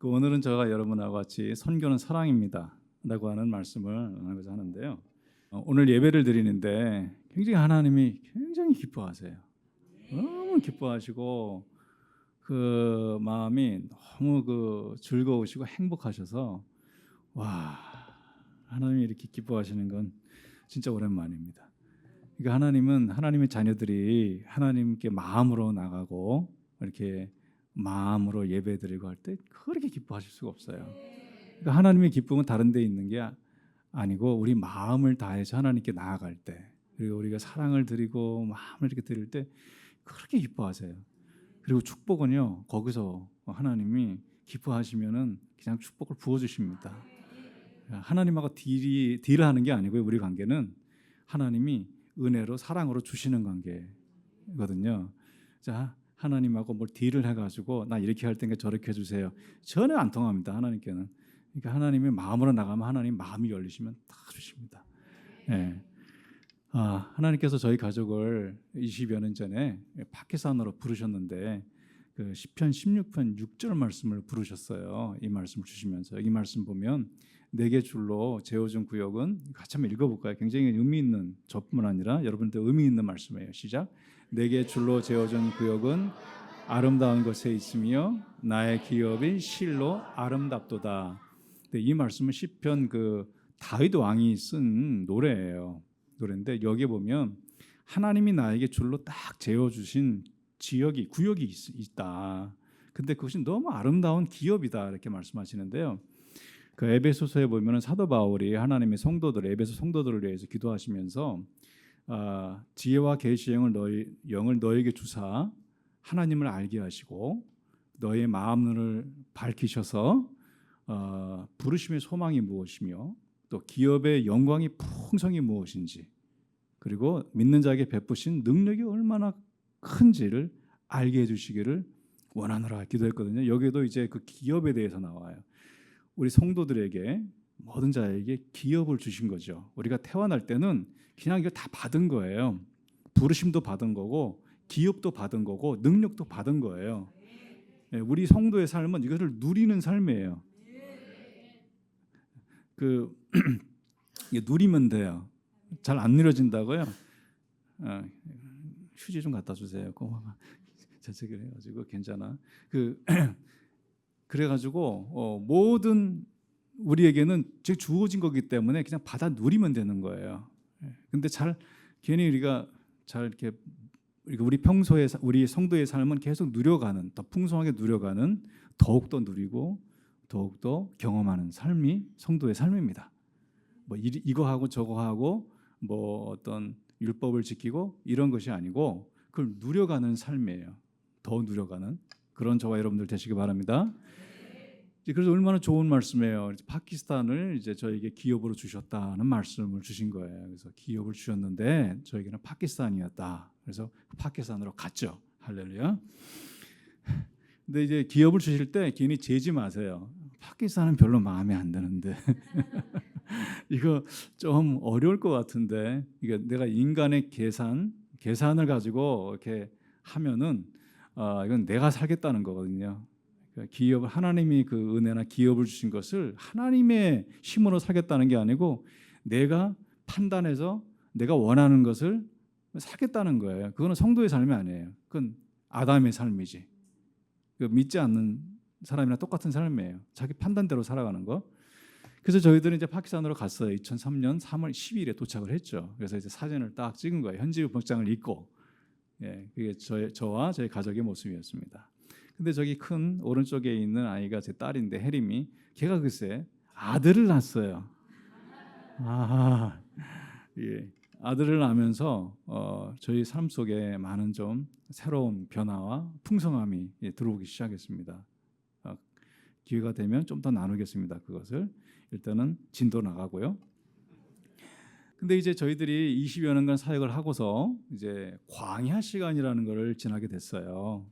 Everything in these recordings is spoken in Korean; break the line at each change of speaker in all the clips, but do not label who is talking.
오늘은 저가 여러분하고 같이 선교는 사랑입니다 라고 하는 말씀을 하고자 하는데요. 오늘 예배를 드리는데 굉장히 하나님이 굉장히 기뻐하세요. 너무 기뻐하시고 그 마음이 너무 즐거우시고 행복하셔서 와, 하나님이 이렇게 기뻐하시는 건 진짜 오랜만입니다. 그러니까 하나님은 하나님의 자녀들이 하나님께 마음으로 나가고 이렇게 마음으로 예배드리고 할 때 그렇게 기뻐하실 수가 없어요. 그러니까 하나님의 기쁨은 다른 데 있는 게 아니고 우리 마음을 다해서 하나님께 나아갈 때, 그리고 우리가 사랑을 드리고 마음을 이렇게 드릴 때 그렇게 기뻐하세요. 그리고 축복은요, 거기서 하나님이 기뻐하시면은 그냥 축복을 부어 주십니다. 하나님하고 딜을 하는 게 아니고요. 우리 관계는 하나님이 은혜로 사랑으로 주시는 관계거든요. 자, 하나님하고 뭘 딜을 해가지고 나 이렇게 할 테니까 저렇게 해주세요. 전혀 안 통합니다. 하나님께는. 그러니까 하나님의 마음으로 나가면 하나님 마음이 열리시면 다 주십니다. 네. 하나님께서 저희 가족을 20여 년 전에 파키스탄으로 부르셨는데 그 시편 16편 6절 말씀을 부르셨어요. 이 말씀을 주시면서 이 말씀 보면 내게 줄로 재워준 구역은 같이 한번 읽어볼까요? 굉장히 의미 있는, 저뿐만 아니라 여러분들 의미 있는 말씀이에요. 시작. 내게 줄로 재워준 구역은 아름다운 곳에 있으며 나의 기업이 실로 아름답도다. 이 말씀은 시편 다윗 왕이 쓴 노래예요. 노래인데 여기에 보면 하나님이 나에게 줄로 딱 재워주신 구역이 있다. 근데 그것이 너무 아름다운 기업이다 이렇게 말씀하시는데요. 그 에베소서에 보면 사도 바울이 하나님의 성도들, 에베소 성도들을 위해서 기도하시면서 지혜와 계시의 영을 너에게 주사 하나님을 알게 하시고 너의 마음을 밝히셔서 부르심의 소망이 무엇이며 또 기업의 영광이 풍성이 무엇인지, 그리고 믿는 자에게 베푸신 능력이 얼마나 큰지를 알게 해주시기를 원하노라 기도했거든요. 여기도 이제 그 기업에 대해서 나와요. 우리 성도들에게, 모든 자에게 기업을 주신 거죠. 우리가 태어날 때는 그냥 이거 다 받은 거예요. 부르심도 받은 거고 기업도 받은 거고 능력도 받은 거예요. 우리 성도의 삶은 이것을 누리는 삶이에요. 누리면 돼요. 잘 안 누려진다고요? 휴지 좀 갖다 주세요. 고마워. 저쪽에 해가지고 괜찮아. 그래가지고 모든 우리에게는 주어진 거기 때문에 그냥 받아 누리면 되는 거예요. 근데 괜히 우리가 이렇게 우리 평소에 우리 성도의 삶은 계속 누려가는, 더 풍성하게 누려가는, 더욱더 누리고 더욱더 경험하는 삶이 성도의 삶입니다. 뭐 이거 하고 저거 하고 뭐 어떤 율법을 지키고 이런 것이 아니고 그걸 누려가는 삶이에요. 더 누려가는 그런 저와 여러분들 되시기 바랍니다. 그래서 얼마나 좋은 말씀이에요. 파키스탄을 이제 저에게 기업으로 주셨다는 말씀을 주신 거예요. 그래서 기업을 주셨는데 저에게는 파키스탄이었다. 그래서 파키스탄으로 갔죠. 할렐루야. 근데 이제 기업을 주실 때 괜히 재지 마세요. 파키스탄은 별로 마음에 안 드는데 이거 좀 어려울 것 같은데, 이게 내가 인간의 계산을 가지고 이렇게 하면은 이건 내가 살겠다는 거거든요. 기업, 하나님이 그 은혜나 기업을 주신 것을 하나님의 힘으로 살겠다는 게 아니고 내가 판단해서 내가 원하는 것을 살겠다는 거예요. 그거는 성도의 삶이 아니에요. 그건 아담의 삶이지. 믿지 않는 사람이랑 똑같은 삶이에요. 자기 판단대로 살아가는 거. 그래서 저희들은 이제 파키스탄으로 갔어요. 2003년 3월 12일에 도착을 했죠. 그래서 이제 사진을 딱 찍은 거예요. 현지 복장을 입고. 그게 저와 저희 가족의 모습이었습니다. 근데 저기 큰 오른쪽에 있는 아이가 제 딸인데, 혜림이, 걔가 글쎄 아들을 낳았어요. 예. 아들을 낳으면서 저희 삶 속에 많은 좀 새로운 변화와 풍성함이 들어오기 시작했습니다. 기회가 되면 좀 더 나누겠습니다. 그것을 일단은 진도 나가고요. 근데 이제 저희들이 20여 년간 사역을 하고서 이제 광야 시간이라는 것을 지나게 됐어요.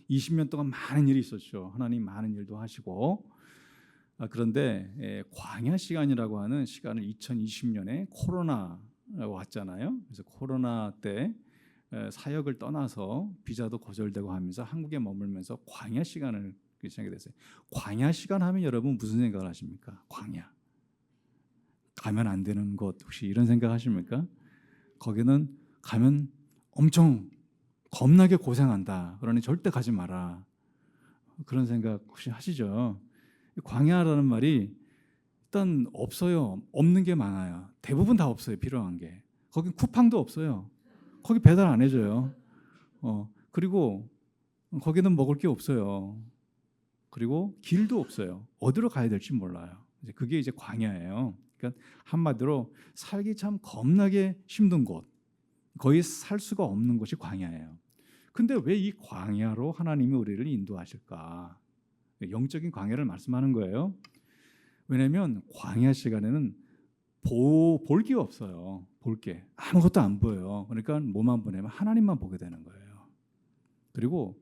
20년 동안 많은 일이 있었죠. 하나님 많은 일도 하시고. 그런데 광야 시간이라고 하는 시간을 2020년에 코로나 왔잖아요. 그래서 코로나 때 사역을 떠나서 비자도 거절되고 하면서 한국에 머물면서 광야 시간을 그렇게 생각이 됐어요. 광야 시간 하면 여러분 무슨 생각을 하십니까? 광야. 가면 안 되는 곳 혹시 이런 생각 하십니까? 거기는 가면 엄청 겁나게 고생한다. 그러니 절대 가지 마라. 그런 생각 혹시 하시죠? 광야라는 말이 일단 없어요. 없는 게 많아요. 대부분 다 없어요. 필요한 게. 거기 쿠팡도 없어요. 거기 배달 안 해줘요. 그리고 거기는 먹을 게 없어요. 그리고 길도 없어요. 어디로 가야 될지 몰라요. 그게 이제 광야예요. 그러니까 한마디로 살기 참 겁나게 힘든 곳, 거의 살 수가 없는 곳이 광야예요. 근데 왜 이 광야로 하나님이 우리를 인도하실까? 영적인 광야를 말씀하는 거예요. 왜냐하면 광야 시간에는 볼 게 없어요. 볼 게 아무것도 안 보여요. 그러니까 뭐만 보냐면 하나님만 보게 되는 거예요. 그리고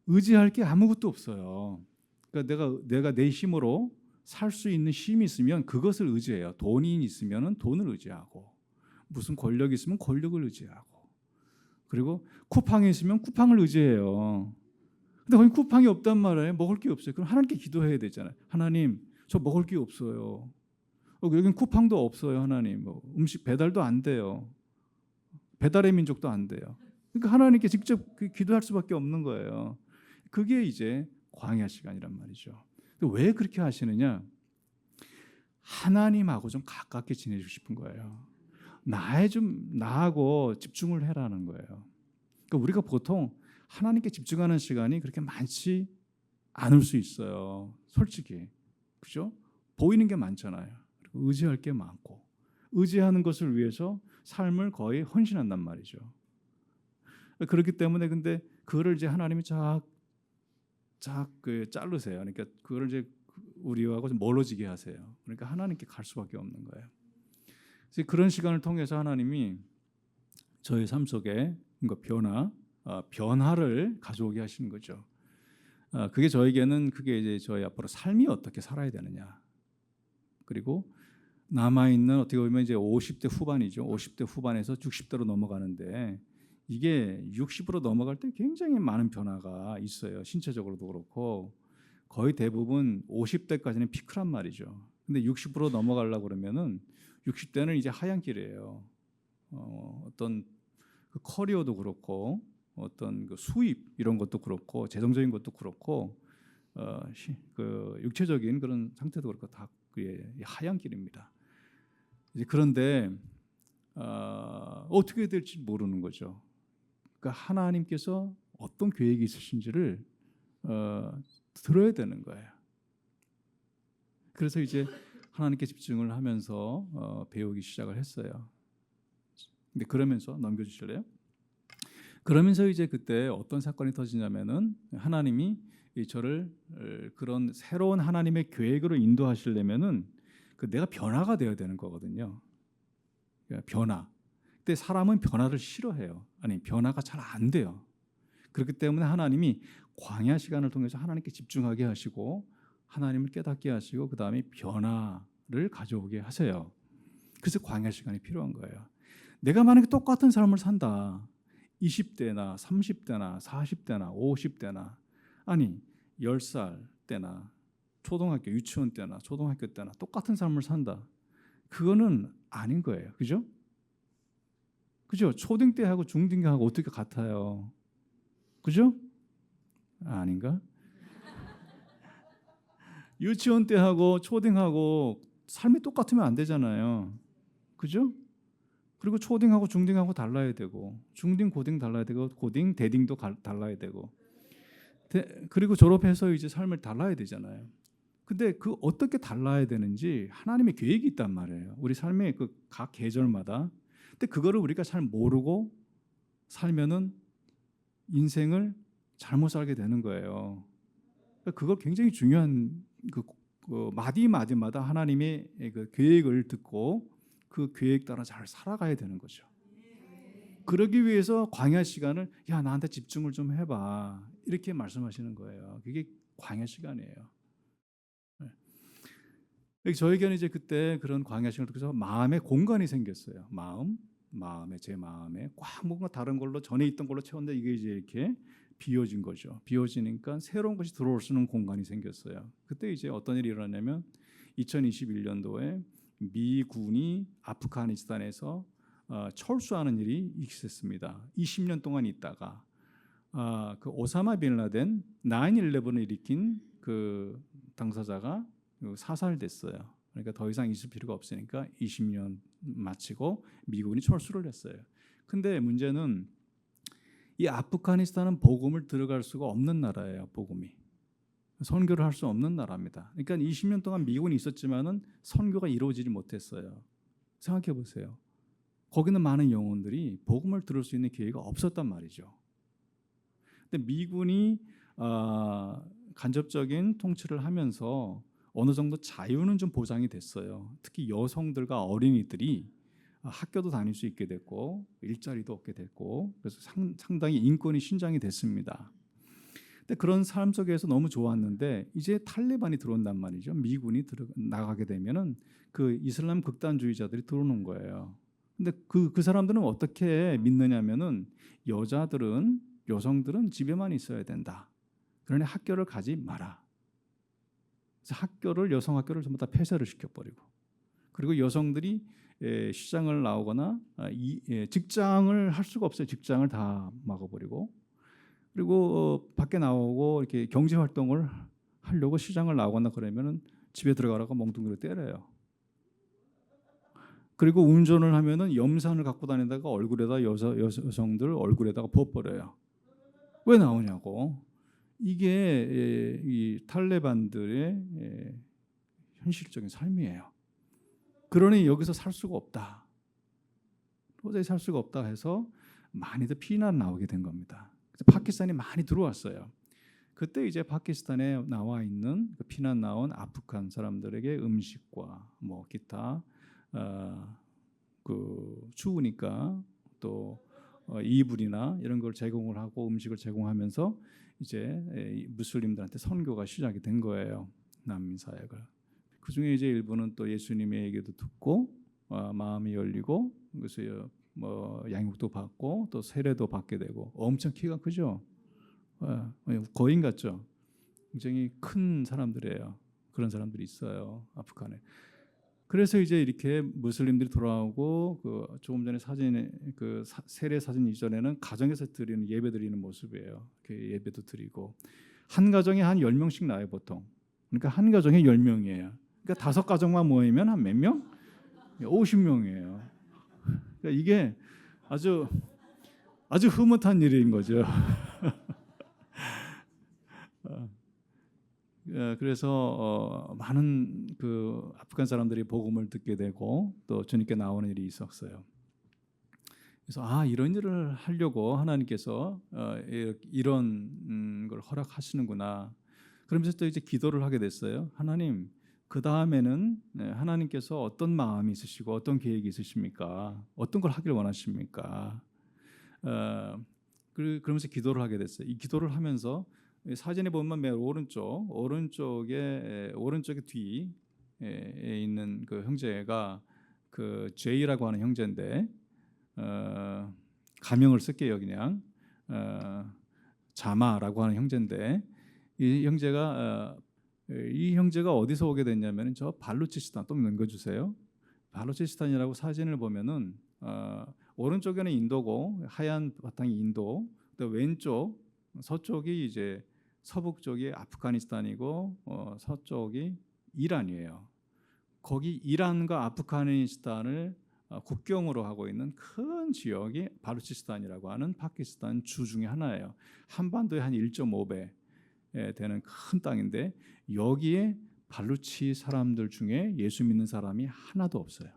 의지할 게 아무것도 없어요. 그러니까 내가 내 힘으로 살 수 있는 힘이 있으면 그것을 의지해요. 돈이 있으면 돈을 의지하고, 무슨 권력이 있으면 권력을 의지하고, 그리고 쿠팡이 있으면 쿠팡을 의지해요. 근데 거기 쿠팡이 없단 말이에요. 먹을 게 없어요. 그럼 하나님께 기도해야 되잖아요. 하나님, 저 먹을 게 없어요. 여긴 쿠팡도 없어요. 하나님, 음식 배달도 안 돼요. 배달의 민족도 안 돼요. 그러니까 하나님께 직접 기도할 수밖에 없는 거예요. 그게 이제 광야 시간이란 말이죠. 왜 그렇게 하시느냐? 하나님하고 좀 가깝게 지내고 싶은 거예요. 나하고 집중을 해라는 거예요. 그러니까 우리가 보통 하나님께 집중하는 시간이 그렇게 많지 않을 수 있어요. 솔직히. 그죠? 보이는 게 많잖아요. 그리고 의지할 게 많고, 의지하는 것을 위해서 삶을 거의 헌신한단 말이죠. 그렇기 때문에 근데 그거를 이제 하나님이 자르세요. 그러니까 그거를 이제 우리하고 좀 멀어지게 하세요. 그러니까 하나님께 갈 수밖에 없는 거예요. 그래서 그런 시간을 통해서 하나님이 저희 삶 속에 변화를 가져오게 하시는 거죠. 그게 저에게는 그게 이제 저희 앞으로 삶이 어떻게 살아야 되느냐. 그리고 남아 있는 어떻게 보면 이제 50대 후반이죠. 50대 후반에서 60대로 넘어가는데 이게 60으로 넘어갈 때 굉장히 많은 변화가 있어요. 신체적으로도 그렇고 거의 대부분 50대까지는 피크란 말이죠. 근데 60으로 넘어가려고 그러면은 60대는 이제 하얀 길이에요. 어떤 그 커리어도 그렇고 어떤 그 수입 이런 것도 그렇고 재정적인 것도 그렇고 그 육체적인 그런 상태도 그렇고 다 그게 하얀 길입니다. 이제 그런데 어떻게 될지 모르는 거죠. 그러니까 하나님께서 어떤 계획이 있으신지를 들어야 되는 거예요. 그래서 이제 하나님께 집중을 하면서 배우기 시작을 했어요. 근데 그러면서 넘겨주실래요? 그러면서 이제 그때 어떤 사건이 터지냐면은 하나님이 저를 그런 새로운 하나님의 계획으로 인도하시려면은 내가 변화가 되어야 되는 거거든요. 그러니까 변화. 근데 사람은 변화를 싫어해요. 아니 변화가 잘 안 돼요. 그렇기 때문에 하나님이 광야 시간을 통해서 하나님께 집중하게 하시고 하나님을 깨닫게 하시고 그 다음에 변화를 가져오게 하세요. 그래서 광야 시간이 필요한 거예요. 내가 만약에 똑같은 삶을 산다. 20대나 30대나 40대나 50대나 아니 10살 때나 초등학교 유치원 때나 초등학교 때나 똑같은 삶을 산다. 그거는 아닌 거예요. 그죠? 그죠? 초등 때하고 중등 때하고 어떻게 같아요? 그죠? 아닌가? 유치원 때하고 초등하고 삶이 똑같으면 안 되잖아요. 그죠? 그리고 초딩하고 중딩하고 달라야 되고 중딩 고딩 달라야 되고 고딩 대딩도 달라야 되고 그리고 졸업해서 이제 삶을 달라야 되잖아요. 근데 그 어떻게 달라야 되는지 하나님의 계획이 있단 말이에요. 우리 삶의 그 각 계절마다. 근데 그거를 우리가 잘 모르고 살면은 인생을 잘못 살게 되는 거예요. 그걸 굉장히 중요한 그 마디마디마다 하나님의 그 계획을 듣고 그 계획 따라 잘 살아가야 되는 거죠. 그러기 위해서 광야 시간을 나한테 집중을 좀 해봐 이렇게 말씀하시는 거예요. 그게 광야 시간이에요. 저에게는 이제 그때 그런 광야 시간을 통해서 마음의 공간이 생겼어요. 제 마음에 꽉 뭔가 다른 걸로 전에 있던 걸로 채웠는데 이게 이제 이렇게 비워진 거죠. 비워지니까 새로운 것이 들어올 수 있는 공간이 생겼어요. 그때 이제 어떤 일이 일어나냐면 2021년도에 미군이 아프가니스탄에서 철수하는 일이 있었습니다. 20년 동안 있다가 그 오사마 빈 라덴 9/11을 일으킨 그 당사자가 사살됐어요. 그러니까 더 이상 있을 필요가 없으니까 20년 마치고 미군이 철수를 했어요. 근데 문제는 이 아프가니스탄은 복음을 들어갈 수가 없는 나라예요. 복음이 선교를 할 수 없는 나라입니다. 그러니까 20년 동안 미군이 있었지만은 선교가 이루어지지 못했어요. 생각해 보세요. 거기는 많은 영혼들이 복음을 들을 수 있는 기회가 없었단 말이죠. 근데 미군이 간접적인 통치를 하면서 어느 정도 자유는 좀 보장이 됐어요. 특히 여성들과 어린이들이 학교도 다닐 수 있게 됐고 일자리도 얻게 됐고 그래서 상당히 인권이 신장이 됐습니다. 근데 그런 삶 속에서 너무 좋았는데 이제 탈레반이 들어온단 말이죠. 미군이 나가게 되면은 그 이슬람 극단주의자들이 들어오는 거예요. 근데 그 사람들은 어떻게 믿느냐면은 여성들은 집에만 있어야 된다. 그러니 학교를 가지 마라. 그래서 여성 학교를 전부 다 폐쇄를 시켜버리고 그리고 여성들이 시장을 나오거나 직장을 할 수가 없어요. 직장을 다 막아버리고 그리고 밖에 나오고 이렇게 경제 활동을 하려고 시장을 나오거나 그러면은 집에 들어가라고 멍둥이로 때려요. 그리고 운전을 하면은 염산을 갖고 다니다가 얼굴에다 여성들 얼굴에다가 부어버려요. 왜 나오냐고. 이게 이 탈레반들의 현실적인 삶이에요. 그러니 여기서 살 수가 없다. 도저히 살 수가 없다 해서 많이들 피난 나오게 된 겁니다. 그래서 파키스탄이 많이 들어왔어요. 그때 이제 파키스탄에 나와 있는 피난 나온 아프간 사람들에게 음식과 뭐 기타 그 추우니까 또 이불이나 이런 걸 제공을 하고 음식을 제공하면서 이제 무슬림들한테 선교가 시작이 된 거예요. 난민 사역을. 그 중에 이제 일부는 또 예수님의 얘기도 듣고 마음이 열리고 그래서 뭐 양육도 받고 또 세례도 받게 되고 엄청 키가 크죠. 거인 같죠. 굉장히 큰 사람들이에요. 그런 사람들이 있어요. 아프간에. 그래서 이제 이렇게 무슬림들이 돌아오고 그 조금 전에 사진에 그 세례 사진 이전에는 가정에서 드리는 예배 드리는 모습이에요. 그 예배도 드리고 한 가정에 한 10명씩 나요 보통. 그러니까 한 가정에 10명이에요. 그러니까 5가정만 모이면 한 몇 명? 50명이에요. 그러니까 이게 아주 흐뭇한 일인 거죠. 그래서 많은 그 아프간 사람들이 복음을 듣게 되고 또 주님께 나오는 일이 있었어요. 그래서 이런 일을 하려고 하나님께서 이런 걸 허락하시는구나. 그러면서 또 이제 기도를 하게 됐어요. 하나님, 그 다음에는 하나님께서 어떤 마음이 있으시고 어떤 계획이 있으십니까? 어떤 걸 하길 원하십니까? 그러면서 기도를 하게 됐어요. 이 기도를 하면서 사진에 보면 맨 오른쪽에 뒤에 있는 그 형제가 그 제이라고 하는 형제인데 가명을 쓸게요 그냥 자마라고 하는 형제인데 이 형제가 어디서 오게 됐냐면 저 발루치스탄 또 넘겨주세요. 발루치스탄이라고 사진을 보면은 오른쪽에는 인도고 하얀 바탕이 인도, 또 왼쪽 서쪽이 이제 서북 쪽이 아프가니스탄이고 서쪽이 이란이에요. 거기 이란과 아프가니스탄을 국경으로 하고 있는 큰 지역이 바루치스탄이라고 하는 파키스탄 주 중에 하나예요. 한반도의 한 1.5배 되는 큰 땅인데 여기에 발루치 사람들 중에 예수 믿는 사람이 하나도 없어요.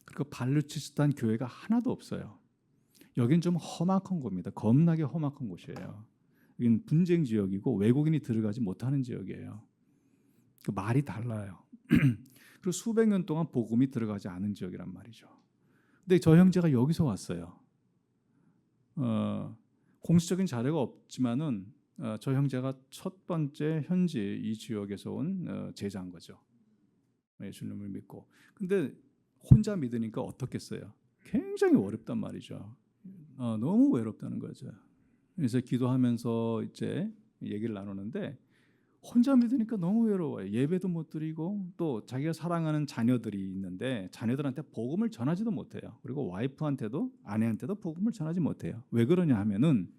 그리고 발루치스탄 교회가 하나도 없어요. 여긴 좀 험악한 겁니다. 겁나게 험악한 곳이에요. 여긴 분쟁 지역이고 외국인이 들어가지 못하는 지역이에요. 그 말이 달라요. 그리고 수백 년 동안 복음이 들어가지 않은 지역이란 말이죠. 근데 저 형제가 여기서 왔어요. 공식적인 자료가 없지만은 저 형제가 첫 번째 현지 이 지역에서 온 제자인 거죠. 예수님을 믿고. 근데 혼자 믿으니까 어떻겠어요? 굉장히 어렵단 말이죠. 너무 외롭다는 거죠. 그래서 기도하면서 이제 얘기를 나누는데 혼자 믿으니까 너무 외로워요. 예배도 못 드리고 또 자기가 사랑하는 자녀들이 있는데 자녀들한테 복음을 전하지도 못해요. 그리고 와이프한테도 아내한테도 복음을 전하지 못해요. 왜 그러냐 하면은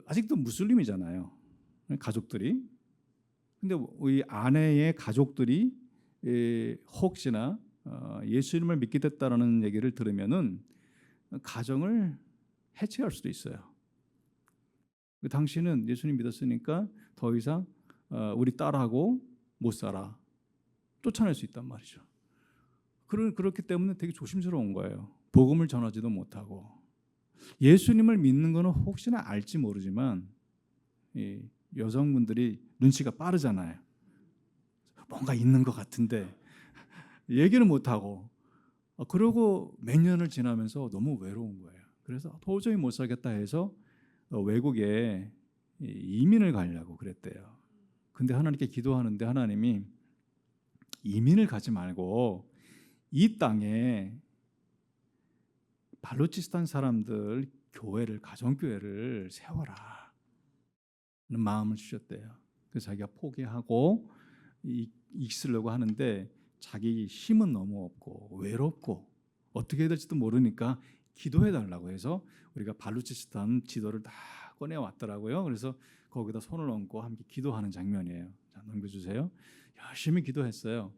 아직도 무슬림이잖아요. 가족들이. 근데 이 아내의 가족들이 혹시나 예수님을 믿게 됐다라는 얘기를 들으면은 가정을 해체할 수도 있어요. 당신은 예수님 믿었으니까 더 이상 우리 딸하고 못 살아. 쫓아낼 수 있단 말이죠. 그렇기 때문에 되게 조심스러운 거예요. 복음을 전하지도 못하고. 예수님을 믿는 거는 혹시나 알지 모르지만 이 여성분들이 눈치가 빠르잖아요. 뭔가 있는 것 같은데 얘기를 못하고 그러고 몇 년을 지나면서 너무 외로운 거예요. 그래서 도저히 못 살겠다 해서 외국에 이민을 가려고 그랬대요. 근데 하나님께 기도하는데 하나님이 이민을 가지 말고 이 땅에 발루치스탄 사람들 교회를 가정교회를 세워라 는 마음을 주셨대요. 그래서 자기가 포기하고 있으려고 하는데 자기 힘은 너무 없고 외롭고 어떻게 해야 될지도 모르니까 기도해 달라고 해서 우리가 발루치스탄 지도를 다 꺼내 왔더라고요. 그래서 거기다 손을 얹고 함께 기도하는 장면이에요. 자, 넘겨주세요. 열심히 기도했어요.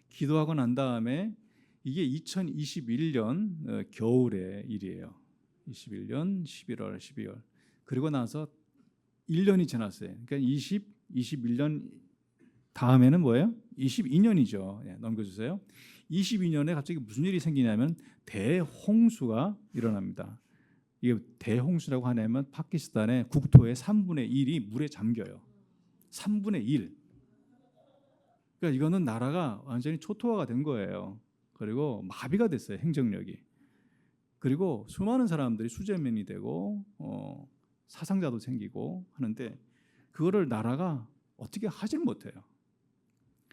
기도하고 난 다음에 이게 2021년 겨울의 일이에요. 21년 11월, 12월. 그리고 나서 1년이 지났어요. 그러니까 21년 다음에는 뭐예요? 22년이죠. 네, 넘겨주세요. 22년에 갑자기 무슨 일이 생기냐면 대홍수가 일어납니다. 이게 대홍수라고 하냐면 파키스탄의 국토의 3분의 1이 물에 잠겨요. 3분의 1. 그러니까 이거는 나라가 완전히 초토화가 된 거예요. 그리고 마비가 됐어요. 행정력이. 그리고 수많은 사람들이 수재민이 되고 사상자도 생기고 하는데 그거를 나라가 어떻게 하질 못해요.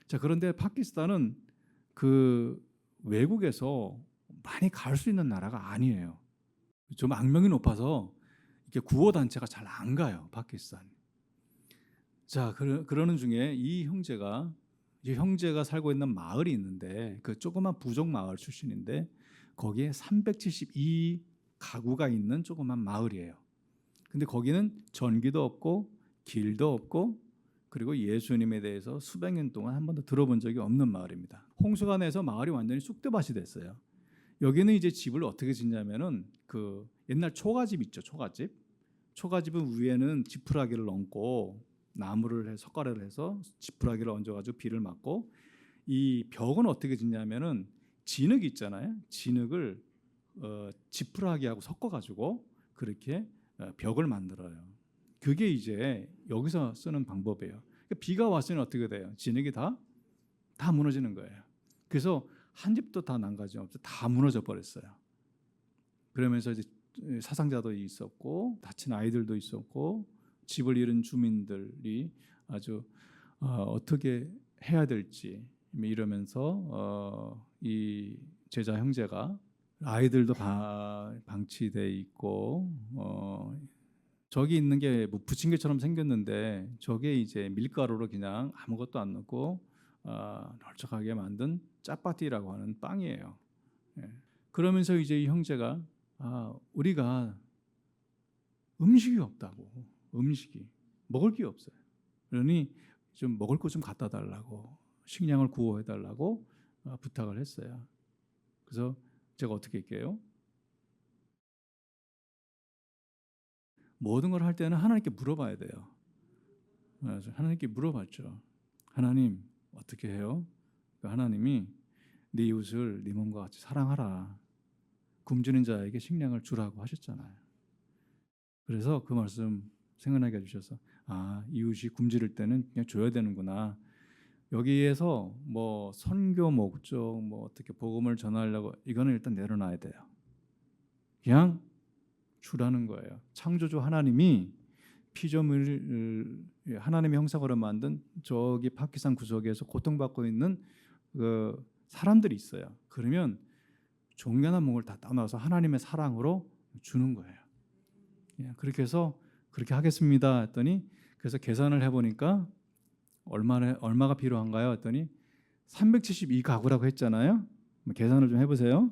자, 그런데 파키스탄은 그 외국에서 많이 갈 수 있는 나라가 아니에요. 좀 악명이 높아서 이렇게 구호 단체가 잘 안 가요, 파키스탄. 자, 그러는 중에 이 형제가 살고 있는 마을이 있는데 그 조그만 부족 마을 출신인데 거기에 372 가구가 있는 조그만 마을이에요. 근데 거기는 전기도 없고 길도 없고 그리고 예수님에 대해서 수백 년 동안 한 번도 들어본 적이 없는 마을입니다. 홍수가 내서 마을이 완전히 쑥대밭이 됐어요. 여기는 이제 집을 어떻게 짓냐면은 그 옛날 초가집 있죠, 초가집. 초가집은 위에는 지푸라기를 얹고 나무를 해 석가래를 해서 지푸라기를 얹어가지고 비를 맞고 이 벽은 어떻게 짓냐면은 진흙 있잖아요. 진흙을 지푸라기하고 섞어가지고 그렇게 벽을 만들어요. 그게 이제 여기서 쓰는 방법이에요. 그러니까 비가 왔으면 어떻게 돼요? 진흙이 다 무너지는 거예요. 그래서 한 집도 다 난가지 없어 다 무너져 버렸어요. 그러면서 이제 사상자도 있었고 다친 아이들도 있었고 집을 잃은 주민들이 아주 어떻게 해야 될지 이러면서 이 제자 형제가 아이들도 방치돼 있고 저기 있는 게 뭐 부침개처럼 생겼는데 저게 이제 밀가루로 그냥 아무것도 안 넣고 널쩍하게 만든 짜파티라고 하는 빵이에요. 예. 그러면서 이제 이 형제가 우리가 음식이 없다고 음식이 먹을 게 없어요. 그러니 좀 먹을 거 좀 갖다 달라고 식량을 구호해 달라고 부탁을 했어요. 그래서 제가 어떻게 할게요? 모든 걸 할 때는 하나님께 물어봐야 돼요. 그래서 하나님께 물어봤죠. 하나님 어떻게 해요? 하나님이 네 이웃을 네 몸과 같이 사랑하라. 굶주린 자에게 식량을 주라고 하셨잖아요. 그래서 그 말씀 생각나게 해주셔서 이웃이 굶주릴 때는 그냥 줘야 되는구나. 여기에서 뭐 선교 목적 뭐 어떻게 복음을 전하려고 이거는 일단 내려놔야 돼요. 그냥 주라는 거예요. 창조주 하나님이 피조물 하나님의 형상으로 만든 저기 파키스탄 구석에서 고통받고 있는 그 사람들이 있어요. 그러면 종려나 몸을 다 떠나서 하나님의 사랑으로 주는 거예요. 그렇게 해서 그렇게 하겠습니다 했더니 그래서 계산을 해보니까 얼마가 필요한가요 했더니 372가구라고 했잖아요. 계산을 좀 해보세요.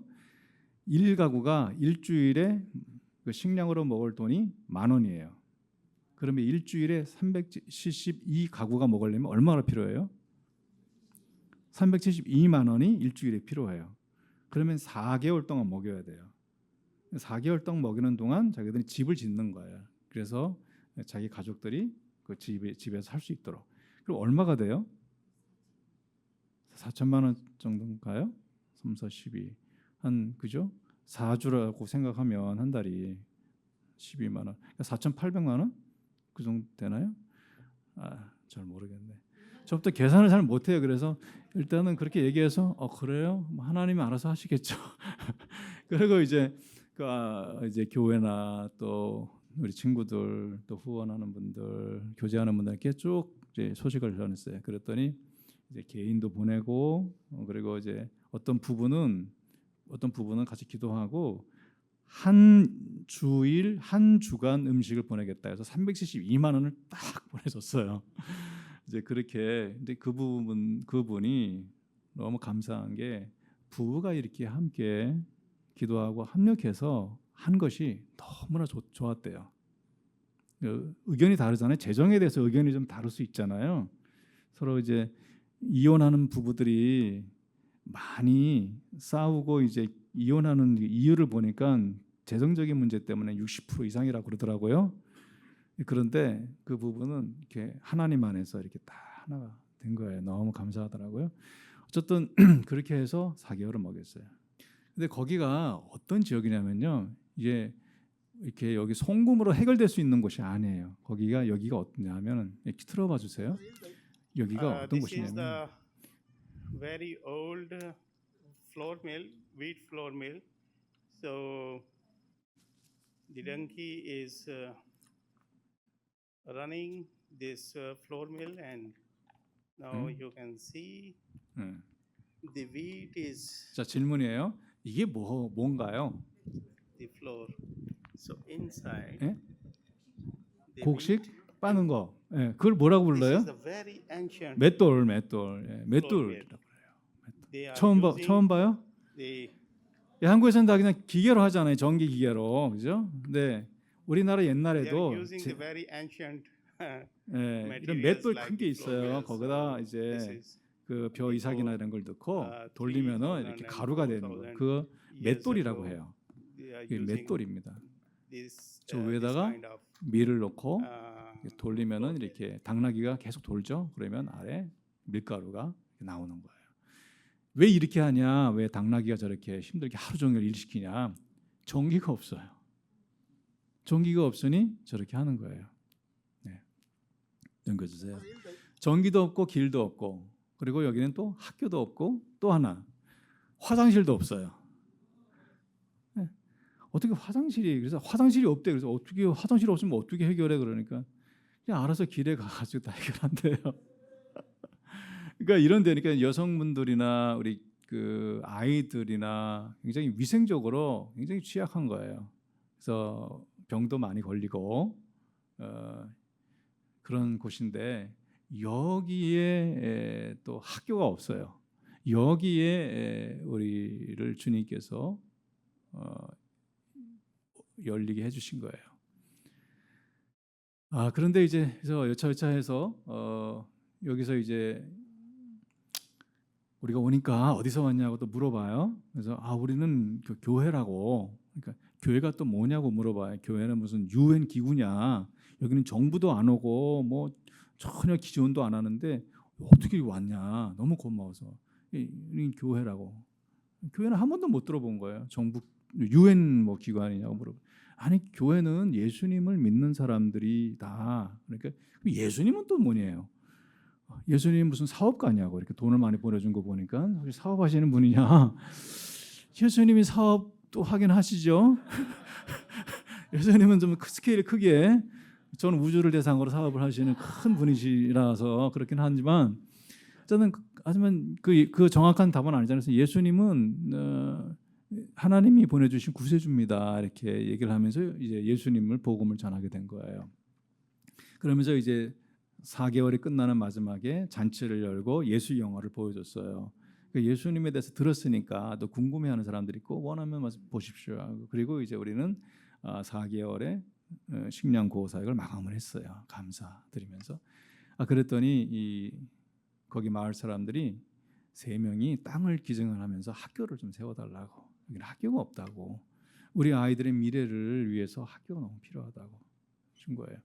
1가구가 일주일에 그 식량으로 먹을 돈이 10,000원이에요. 그러면 일주일에 372가구가 먹으려면 얼마나 필요해요? 372만 원이 일주일에 필요해요. 그러면 4개월 동안 먹여야 돼요. 4개월 동안 먹이는 동안 자기들이 집을 짓는 거예요. 그래서 자기 가족들이 그 집에서 살 수 있도록. 그럼 얼마가 돼요? 4천만 원 정도인가요? 3, 4, 12. 한 그죠? 4주라고 생각하면 한 달이 12만 원. 4,800만 원? 그 정도 되나요? 잘 모르겠네. 저부터 계산을 잘 못해요. 그래서 일단은 그렇게 얘기해서 그래요? 하나님이 알아서 하시겠죠. 그리고 이제 이제 교회나 또 우리 친구들 또 후원하는 분들 교제하는 분들께 쭉 이제 소식을 전했어요. 그랬더니 이제 개인도 보내고 그리고 이제 어떤 부분은 같이 기도하고 한 주일 한 주간 음식을 보내겠다 해서 372만 원을 딱 보내줬어요. 이제 그렇게 근데 그분이 너무 감사한 게 부부가 이렇게 함께 기도하고 합력해서 한 것이 너무나 좋았대요. 의견이 다르잖아요. 재정에 대해서 의견이 좀 다를 수 있잖아요. 서로 이제 이혼하는 부부들이 많이 싸우고 이제 이혼하는 이유를 보니까 재정적인 문제 때문에 60% 이상이라고 그러더라고요. 그런데 그 부분은 이렇게 하나님 안에서 이렇게 다 하나가 된 거예요. 너무 감사하더라고요. 어쨌든 그렇게 해서 4개월을 먹였어요. 근데 거기가 어떤 지역이냐면요. 이게 이렇게 여기 송금으로 해결될 수 있는 곳이 아니에요. 여기가 어떠냐면 이렇게 틀어봐 주세요. 여기가 어떤 곳이냐면
very old flour mill, wheat flour mill. So the donkey is running this flour mill, and now you can see the wheat is
자, 질문이에요. 이게 뭔가요?
the flour. So inside
예?
the
곡식
wheat,
빠는 거. 예, 그걸 뭐라고
this
불러요?
is a very ancient.
맷돌. 예,
flour
맷돌이라고 그래요.
They are
처음
using
봐요?
the
예, 한국에서는 다 그냥 기계로 하잖아요. 전기 기계로. 그죠? 근데 우리나라
they
옛날에도
are using the very ancient
이런
materials
맷돌
like
큰 게
the flour
있어요.
mills.
거기다
This
이제
is
그 벼 이삭이나 이런 걸 넣고
3,000
돌리면은 이렇게
and
가루가 되는 거예요.
4,000
그
years
맷돌이라고
ago,
해요.
they are
이게
using
맷돌입니다.
this
저
this
위에다가
kind of
밀을 넣고
flour
돌리면은
mill.
이렇게 당나귀가 계속 돌죠. 그러면 아래 밀가루가 나오는 거예요. 왜 이렇게 하냐? 왜 당나귀가 저렇게 힘들게 하루 종일 일 시키냐? 전기가 없어요. 전기가 없으니 저렇게 하는 거예요. 네. 넘겨주세요. 전기도 없고 길도 없고 그리고 여기는 또 학교도 없고 또 하나 화장실도 없어요. 네. 어떻게 그래서 화장실이 없대. 그래서 어떻게 화장실 없으면 어떻게 해결해? 그러니까 그냥 알아서 길에 가가지고 다 해결한대요. 그러니까 이런 데니까 여성분들이나 우리 그 아이들이나 굉장히 위생적으로 굉장히 취약한 거예요. 그래서 병도 많이 걸리고 그런 곳인데 여기에 또 학교가 없어요. 여기에 우리를 주님께서 열리게 해주신 거예요. 그런데 이제 그래서 여차여차해서 여기서 이제 우리가 오니까 어디서 왔냐고 또 물어봐요. 그래서 우리는 그 교회라고. 그러니까 교회가 또 뭐냐고 물어봐요. 교회는 무슨 유엔 기구냐? 여기는 정부도 안 오고 뭐 전혀 기지원도 안 하는데 어떻게 왔냐? 너무 고마워서 이 교회라고. 교회는 한 번도 못 들어본 거예요. 정부 유엔 뭐 기관이냐고 물어봐. 아니 교회는 예수님을 믿는 사람들이다. 그러니까 예수님은 또 뭐냐요? 예수님 무슨 사업가냐고 이렇게 돈을 많이 보내준 거 보니까 사업하시는 분이냐? 예수님이 사업도 하긴 하시죠. 예수님은 좀 스케일 크게 전 우주를 대상으로 사업을 하시는 큰 분이시라서 그렇긴 하지만 저는 하지만 그 정확한 답은 아니잖아요. 그래서 예수님은 하나님이 보내주신 구세주입니다. 이렇게 얘기를 하면서 이제 예수님을 복음을 전하게 된 거예요. 그러면서 이제 4개월이 끝나는 마지막에 잔치를 열고 예수 영화를 보여줬어요. 예수님에 대해서 들었으니까 또 궁금해하는 사람들이 있고 원하면 보십시오. 그리고 이제 우리는 4개월의 식량 구호 사역을 마감을 했어요. 감사드리면서. 그랬더니 거기 마을 사람들이 3명이 땅을 기증을 하면서 학교를 좀 세워달라고. 여기는 학교가 없다고. 우리 아이들의 미래를 위해서 학교가 너무 필요하다고 준 거예요.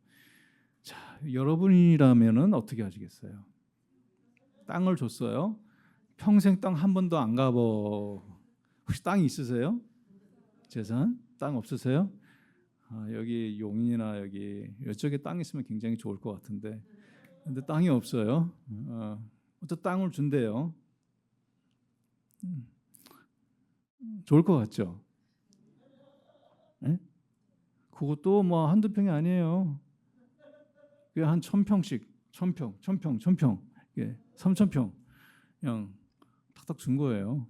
자, 여러분이라면은 어떻게 하시겠어요? 땅을 줬어요. 평생 땅 한 번도 안 가보. 혹시 땅이 있으세요? 재산? 땅 없으세요? 여기 용인이나 여기 이쪽에 땅 있으면 굉장히 좋을 것 같은데, 근데 땅이 없어요. 어떤 땅을 준대요. 좋을 것 같죠? 네? 그것도 뭐 한두 평이 아니에요. 그게 한 1,000평씩, 1,000평, 3,000평 그냥 탁탁 준 거예요.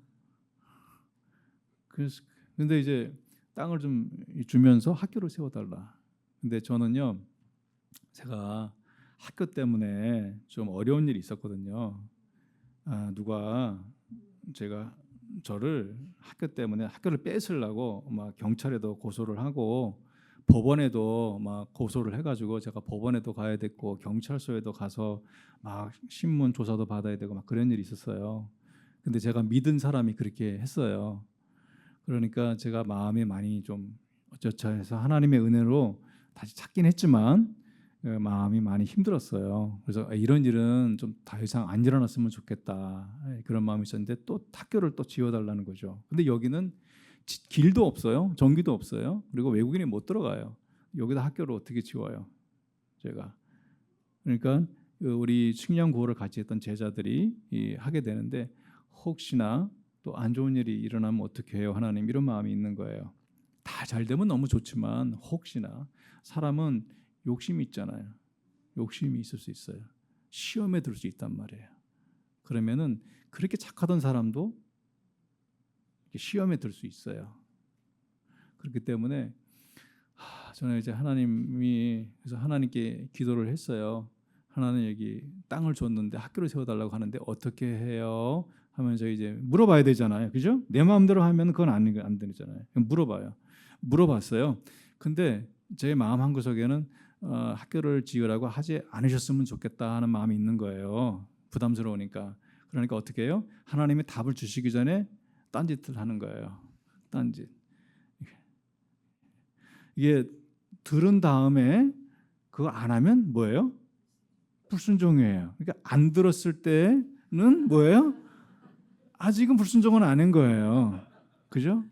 그래서 근데 이제 땅을 좀 주면서 학교를 세워달라. 근데 저는요, 제가 학교 때문에 좀 어려운 일이 있었거든요. 누가 제가 저를 학교 때문에 학교를 뺏으려고 막 경찰에도 고소를 하고 법원에도 막 고소를 해가지고 제가 법원에도 가야 됐고 경찰서에도 가서 막 신문 조사도 받아야 되고 막 그런 일이 있었어요. 근데 제가 믿은 사람이 그렇게 했어요. 그러니까 제가 마음이 많이 좀 어쩌자 해서 하나님의 은혜로 다시 찾긴 했지만 마음이 많이 힘들었어요. 그래서 이런 일은 좀 더 이상 안 일어났으면 좋겠다, 그런 마음이 있었는데 또 학교를 또 지어달라는 거죠. 근데 여기는 길도 없어요, 전기도 없어요. 그리고 외국인이 못 들어가요. 여기다 학교를 어떻게 지어요? 제가 그러니까 우리 식량 구호를 같이 했던 제자들이 하게 되는데 혹시나 또 안 좋은 일이 일어나면 어떻게 해요, 하나님? 이런 마음이 있는 거예요. 다 잘 되면 너무 좋지만 혹시나 사람은 욕심이 있잖아요. 욕심이 있을 수 있어요. 시험에 들 수 있단 말이에요. 그러면은 그렇게 착하던 사람도 시험에 들 수 있어요. 그렇기 때문에 저는 이제 하나님이 그래서 하나님께 기도를 했어요. 하나님 여기 땅을 줬는데 학교를 세워달라고 하는데 어떻게 해요? 하면서 이제 물어봐야 되잖아요, 그죠? 내 마음대로 하면 그건 안 되잖아요. 물어봐요. 물어봤어요. 근데 제 마음 한구석에는 학교를 지으라고 하지 않으셨으면 좋겠다 하는 마음이 있는 거예요. 부담스러우니까. 그러니까 어떻게 해요? 하나님이 답을 주시기 전에 딴짓을 하는 거예요. 딴짓. 이게 들은 다음에 그거 안 하면 뭐예요? 불순종이에요. 그러니까 안 들었을 때는 뭐예요? 아직은 불순종은 아닌 거예요. 그죠?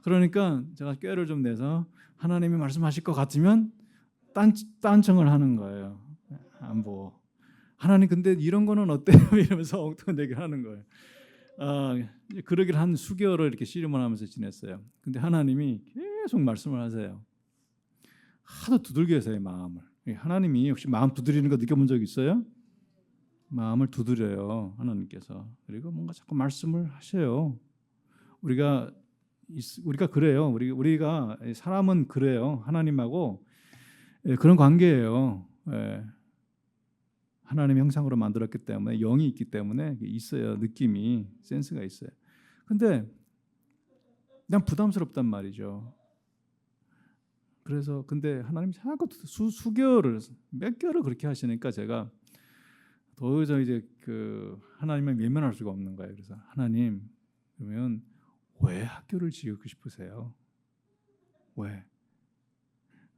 그러니까 제가 꾀를 좀 내서 하나님이 말씀하실 것 같으면 딴청을 하는 거예요. 안 보고. 하나님 근데 이런 거는 어때요? 이러면서 엉뚱한 얘기를 하는 거예요. 그러길 한 수개월을 이렇게 씨름을 하면서 지냈어요. 근데 하나님이 계속 말씀을 하세요. 하도 두들겨 서요, 마음을. 하나님이 혹시 마음 두드리는 거 느껴본 적 있어요? 마음을 두드려요, 하나님께서. 그리고 뭔가 자꾸 말씀을 하셔요. 우리가 그래요. 우리가 사람은 그래요. 하나님하고 그런 관계예요. 하나님 형상으로 만들었기 때문에 영이 있기 때문에 있어요. 느낌이, 센스가 있어요. 근데 그냥 부담스럽단 말이죠. 그래서 근데 하나님 자꾸 수개월을 몇 개월을 그렇게 하시니까 제가 도저히 이제 하나님을 외면할 수가 없는 거예요. 그래서 하나님, 그러면 왜 학교를 지으고 싶으세요? 왜?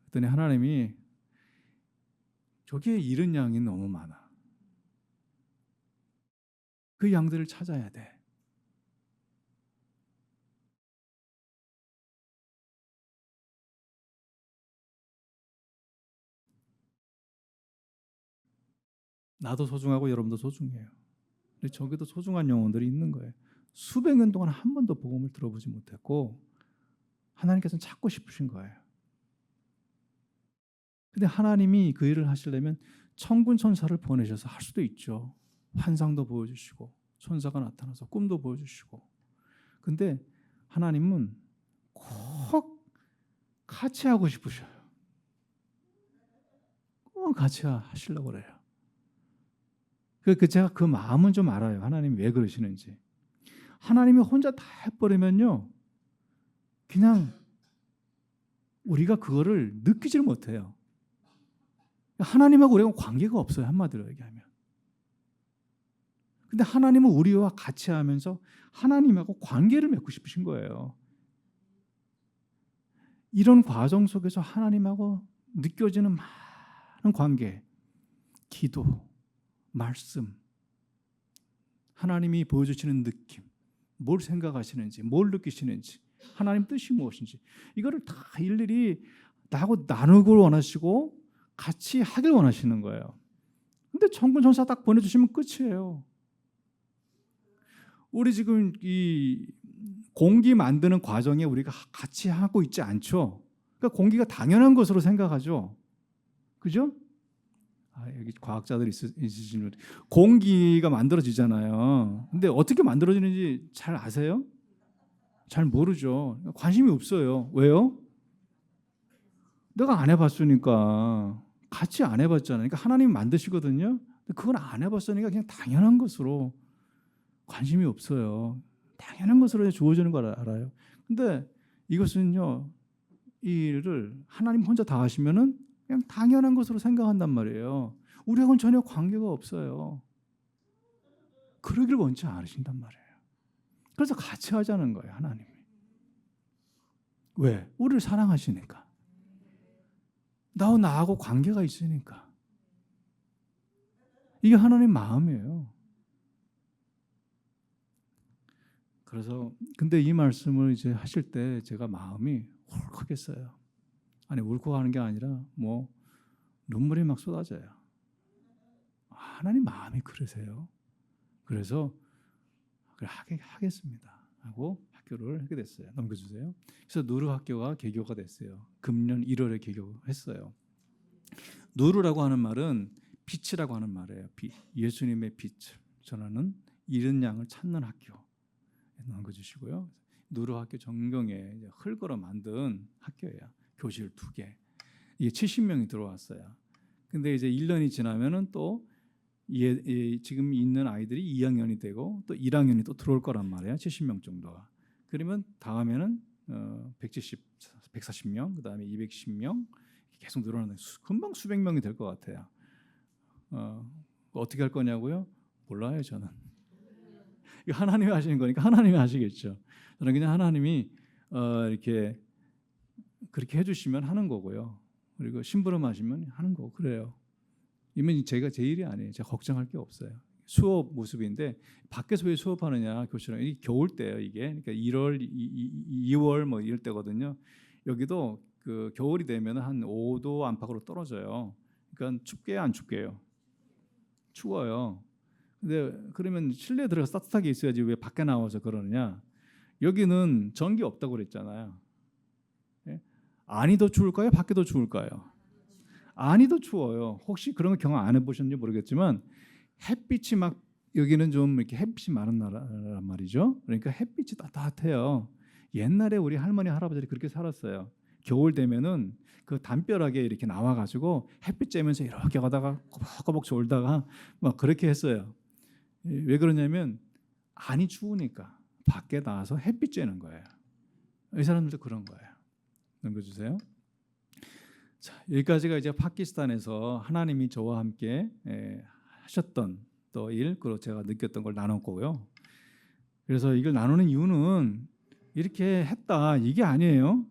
그랬더니 하나님이 저기에 잃은 양이 너무 많아. 그 양들을 찾아야 돼. 나도 소중하고 여러분도 소중해요. 근데 저기도 소중한 영혼들이 있는 거예요. 수백 년 동안 한 번도 복음을 들어보지 못했고 하나님께서는 찾고 싶으신 거예요. 근데 하나님이 그 일을 하시려면 천군 천사를 보내셔서 할 수도 있죠. 환상도 보여주시고 천사가 나타나서 꿈도 보여주시고. 근데 하나님은 꼭 같이 하고 싶으셔요. 꼭 같이 하시려고 그래요. 제가 그 마음은 좀 알아요. 하나님이 왜 그러시는지. 하나님이 혼자 다 해버리면요, 그냥 우리가 그거를 느끼지를 못해요. 하나님하고 우리가 관계가 없어요. 한마디로 얘기하면. 근데 하나님은 우리와 같이 하면서 하나님하고 관계를 맺고 싶으신 거예요. 이런 과정 속에서 하나님하고 느껴지는 많은 관계, 기도, 말씀, 하나님이 보여주시는 느낌, 뭘 생각하시는지, 뭘 느끼시는지, 하나님 뜻이 무엇인지, 이거를 다 일일이 나하고 나누길 원하시고 같이 하길 원하시는 거예요. 근데 천군 천사 딱 보내주시면 끝이에요. 우리 지금 이 공기 만드는 과정에 우리가 같이 하고 있지 않죠. 그러니까 공기가 당연한 것으로 생각하죠. 그죠? 여기 과학자들이 있으신 공기가 만들어지잖아요. 근데 어떻게 만들어지는지 잘 아세요? 잘 모르죠. 관심이 없어요. 왜요? 내가 안 해봤으니까. 같이 안 해봤잖아요. 그러니까 하나님이 만드시거든요. 그건 안 해봤으니까 그냥 당연한 것으로 관심이 없어요. 당연한 것으로 주어지는 걸 알아요. 근데 이것은요, 이 일을 하나님 혼자 다 하시면은 그냥 당연한 것으로 생각한단 말이에요. 우리하고는 전혀 관계가 없어요. 그러길 원치 않으신단 말이에요. 그래서 같이 하자는 거예요, 하나님이. 왜? 우리를 사랑하시니까. 나하고 관계가 있으니까. 이게 하나님 마음이에요. 그래서 근데 이 말씀을 이제 하실 때 제가 마음이 울컥했어요. 아니, 울컥하는 게 아니라 뭐 눈물이 막 쏟아져요. 하나님 마음이 그러세요. 그래서 하겠습니다 하고 학교를 하게 됐어요. 넘겨주세요. 그래서 누르 학교가 개교가 됐어요. 금년 1월에 개교했어요. 누르라고 하는 말은 빛이라고 하는 말이에요. 빛, 예수님의 빛을 전하는 잃은 양을 찾는 학교. 넘겨주시고요. 누르 학교 전경에 흙으로 만든 학교예요. 교실 2개. 이게 70명이 들어왔어요. 근데 이제 1년이 지나면은 또 지금 있는 아이들이 2학년이 되고 또 1학년이 또 들어올 거란 말이에요. 70명 정도가. 그러면 다음에는 140명, 그다음에 210명 계속 늘어나는 금방 수백 명이 될 것 같아요. 어떻게 할 거냐고요? 몰라요, 저는. 이거 하나님이 하시는 거니까 하나님이 하시겠죠. 저는 그냥 하나님이 이렇게 그렇게 해주시면 하는 거고요. 그리고 심부름하시면 하는 거고 그래요. 이면 제가 제 일이 아니에요. 제가 걱정할 게 없어요. 수업 모습인데 밖에서 왜 수업하느냐 교실은 이 겨울 때예요. 이게 그러니까 1월, 2월 뭐 이럴 때거든요. 여기도 그 겨울이 되면 한 5도 안팎으로 떨어져요. 그러니까 춥게요, 안 춥게요? 추워요. 근데 그러면 실내에 들어가서 따뜻하게 있어야지 왜 밖에 나와서 그러느냐? 여기는 전기 없다고 그랬잖아요. 예? 안이 더 추울까요? 밖이 더 추울까요? 안이 더 추워요. 혹시 그런 거 경험 안 해보셨는지 모르겠지만 햇빛이 막 여기는 좀 이렇게 햇빛이 많은 나라란 말이죠. 그러니까 햇빛이 따뜻해요. 옛날에 우리 할머니 할아버지들이 그렇게 살았어요. 겨울 되면은 그 담벼락에 이렇게 나와가지고 햇빛 쬐면서 이렇게 가다가 꼬박꼬박 졸다가 막 그렇게 했어요. 왜 그러냐면 안이 추우니까 밖에 나와서 햇빛 쬐는 거예요. 이 사람들도 그런 거예요. 넘겨주세요. 자, 여기까지가 이제 파키스탄에서 하나님이 저와 함께 하셨던 또 일, 그리고 제가 느꼈던 걸 나눴고요. 그래서 이걸 나누는 이유는 이렇게 했다 이게 아니에요.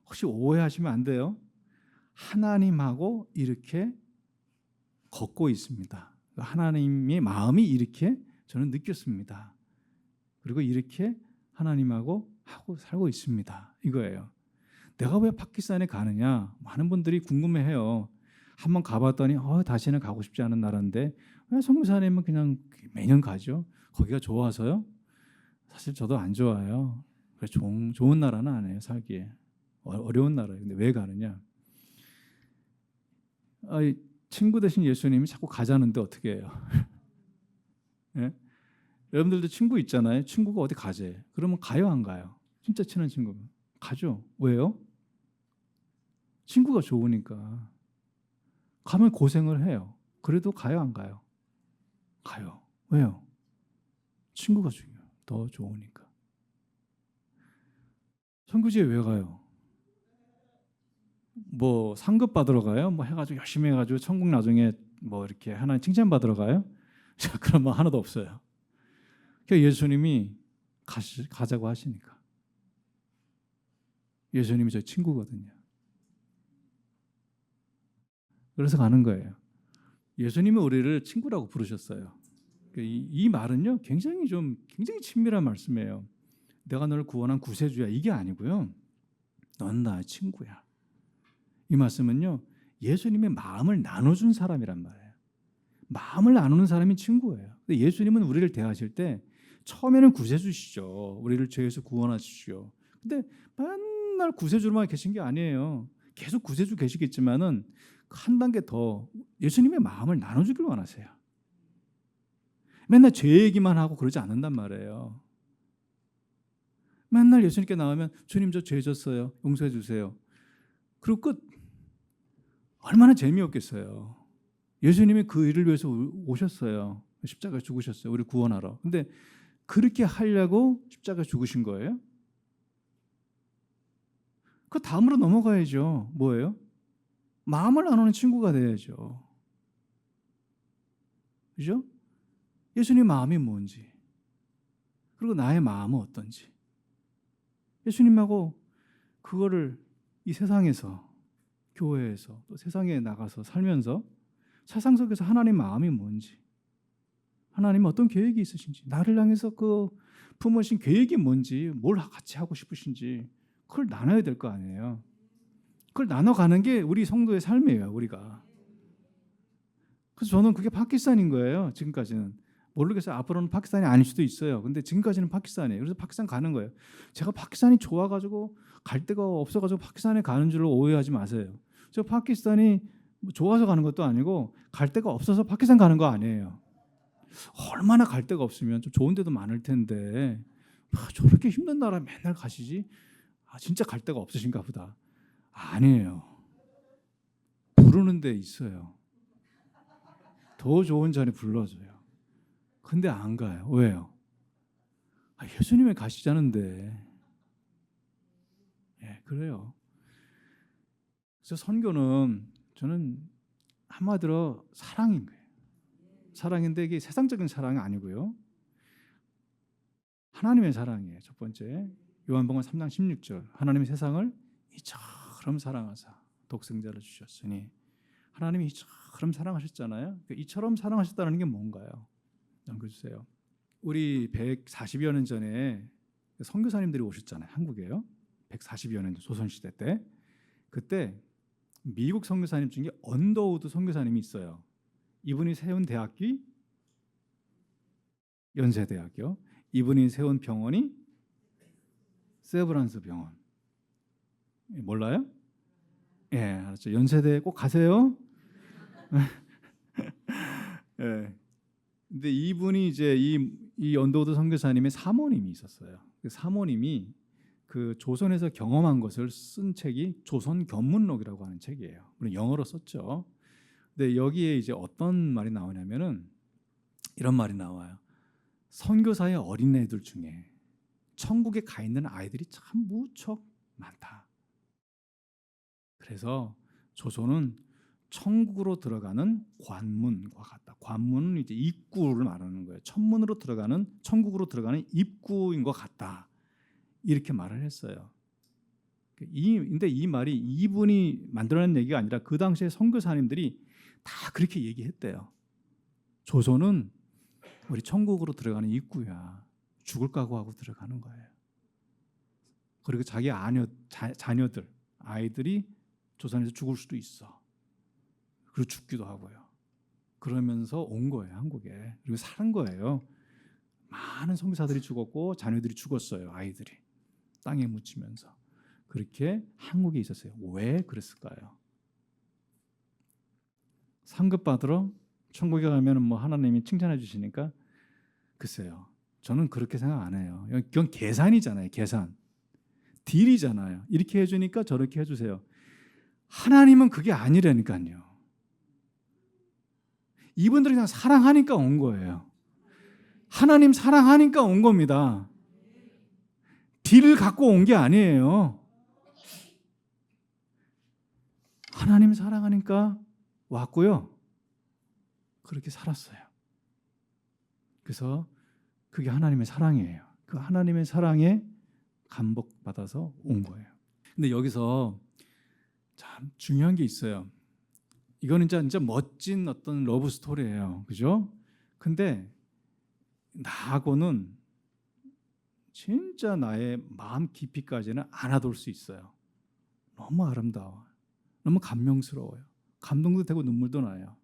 혹시 오해하시면 안 돼요. 하나님하고 이렇게 걷고 있습니다. 하나님의 마음이 이렇게 저는 느꼈습니다. 그리고 이렇게 하나님하고 하고 살고 있습니다. 이거예요. 내가 왜 파키스탄에 가느냐? 많은 분들이 궁금해해요. 한번 가봤더니 다시는 가고 싶지 않은 나라인데 왜 성교사님은 그냥 매년 가죠? 거기가 좋아서요? 사실 저도 안 좋아요. 그래 좋은 나라는 아니에요. 살기에 어려운 나라예요. 근데 왜 가느냐? 친구 대신 예수님이 자꾸 가자는데 어떻게 해요? 예? 여러분들도 친구 있잖아요. 친구가 어디 가재? 그러면 가요, 안 가요? 진짜 친한 친구면 가죠. 왜요? 친구가 좋으니까. 가면 고생을 해요. 그래도 가요, 안 가요? 가요. 왜요? 친구가 중요해요. 더 좋으니까. 선교지에 왜 가요? 뭐 상급 받으러 가요? 뭐 해가지고 열심히 해가지고 천국 나중에 뭐 이렇게 하나님 칭찬 받으러 가요? 자, 그런 거 하나도 없어요. 그러니까 예수님이 가자고 하시니까. 예수님이 저희 친구거든요. 그래서 가는 거예요. 예수님이 우리를 친구라고 부르셨어요. 이 말은요, 굉장히 친밀한 말씀이에요. 내가 너를 구원한 구세주야 이게 아니고요. 넌 나의 친구야. 이 말씀은요, 예수님의 마음을 나눠준 사람이란 말이에요. 마음을 나누는 사람이 친구예요. 근데 예수님은 우리를 대하실 때 처음에는 구세주시죠. 우리를 죄에서 구원하시죠. 근데 맨날 구세주로만 계신 게 아니에요. 계속 구세주 계시겠지만은 한 단계 더 예수님의 마음을 나눠주길 원하세요. 맨날 죄 얘기만 하고 그러지 않는단 말이에요. 맨날 예수님께 나오면 주님 저 죄 졌어요. 용서해 주세요. 그리고 끝. 얼마나 재미없겠어요. 예수님이 그 일을 위해서 오셨어요. 십자가에 죽으셨어요. 우리 구원하러. 근데 그렇게 하려고 십자가에 죽으신 거예요? 그 다음으로 넘어가야죠. 뭐예요? 마음을 나누는 친구가 돼야죠. 그죠? 예수님 마음이 뭔지, 그리고 나의 마음은 어떤지. 예수님하고 그거를 이 세상에서, 교회에서, 또 세상에 나가서 살면서 세상 속에서 하나님 마음이 뭔지, 하나님 어떤 계획이 있으신지, 나를 향해서 그 품으신 계획이 뭔지, 뭘 같이 하고 싶으신지 그걸 나눠야 될 거 아니에요. 그걸 나눠가는 게 우리 성도의 삶이에요. 우리가. 그래서 저는 그게 파키스탄인 거예요. 지금까지는. 모르겠어요. 앞으로는 파키스탄이 아닐 수도 있어요. 근데 지금까지는 파키스탄이에요. 그래서 파키스탄 가는 거예요. 제가 파키스탄이 좋아가지고 갈 데가 없어가지고 파키스탄에 가는 줄로 오해하지 마세요. 저 파키스탄이 좋아서 가는 것도 아니고 갈 데가 없어서 파키스탄 가는 거 아니에요. 얼마나 갈 데가 없으면 좀 좋은 데도 많을 텐데 저렇게 힘든 나라 맨날 가시지? 진짜 갈 데가 없으신가 보다. 아니에요. 부르는 데 있어요. 더 좋은 자리 불러줘요. 근데 안 가요. 왜요? 예수님이 가시자는데. 예, 그래요. 그래서 선교는 저는 한마디로 사랑인 거예요. 사랑인데 이게 세상적인 사랑이 아니고요. 하나님의 사랑이에요. 첫 번째. 요한복음 3장 16절. 하나님이 세상을 이처럼 사랑하사 독생자를 주셨으니. 하나님이 이처럼 사랑하셨잖아요. 이처럼 사랑하셨다는 게 뭔가요? 남겨주세요. 우리 140여 년 전에 선교사님들이 오셨잖아요. 한국에요. 140여 년 조선시대 때. 그때 미국 선교사님 중에 언더우드 선교사님이 있어요. 이분이 세운 대학이 연세대학교. 이분이 세운 병원이 세브란스 병원. 몰라요? 예, 알았죠. 연세대 꼭 가세요. 예. 근데 이분이 이제 이 언더우드 선교사님의 사모님이 있었어요. 그 사모님이 그 조선에서 경험한 것을 쓴 책이 조선 견문록이라고 하는 책이에요. 물론 영어로 썼죠. 근데 여기에 이제 어떤 말이 나오냐면은 이런 말이 나와요. 선교사의 어린애들 중에 천국에 가 있는 아이들이 참 무척 많다. 그래서 조선은 천국으로 들어가는 관문과 같다. 관문은 이제 입구를 말하는 거예요. 천문으로 들어가는 천국으로 들어가는 입구인 것 같다. 이렇게 말을 했어요. 근데 이 말이 이분이 만들어낸 얘기가 아니라 그 당시에 선교사님들이 다 그렇게 얘기했대요. 조선은 우리 천국으로 들어가는 입구야. 죽을 각오하고 들어가는 거예요. 그리고 자기 자녀들, 아이들이 조선에서 죽을 수도 있어. 그리고 죽기도 하고요. 그러면서 온 거예요, 한국에. 그리고 사는 거예요. 많은 선교사들이 죽었고 자녀들이 죽었어요, 아이들이. 땅에 묻히면서. 그렇게 한국에 있었어요. 왜 그랬을까요? 상급 받으러 천국에 가면 뭐 하나님이 칭찬해 주시니까 글쎄요. 저는 그렇게 생각 안 해요. 이건 계산이잖아요, 계산. 딜이잖아요. 이렇게 해주니까 저렇게 해주세요. 하나님은 그게 아니라니까요. 이분들이 그냥 사랑하니까 온 거예요. 하나님 사랑하니까 온 겁니다. 딜을 갖고 온 게 아니에요. 하나님 사랑하니까 왔고요. 그렇게 살았어요. 그래서 그게 하나님의 사랑이에요. 그 하나님의 사랑에 감복받아서 온 거예요. 근데 여기서 참 중요한 게 있어요. 이거는 진짜 멋진 어떤 러브 스토리예요. 그죠? 근데 나하고는 진짜 나의 마음 깊이까지는 안 와닿을 수 있어요. 너무 아름다워. 너무 감명스러워요. 감동도 되고 눈물도 나요.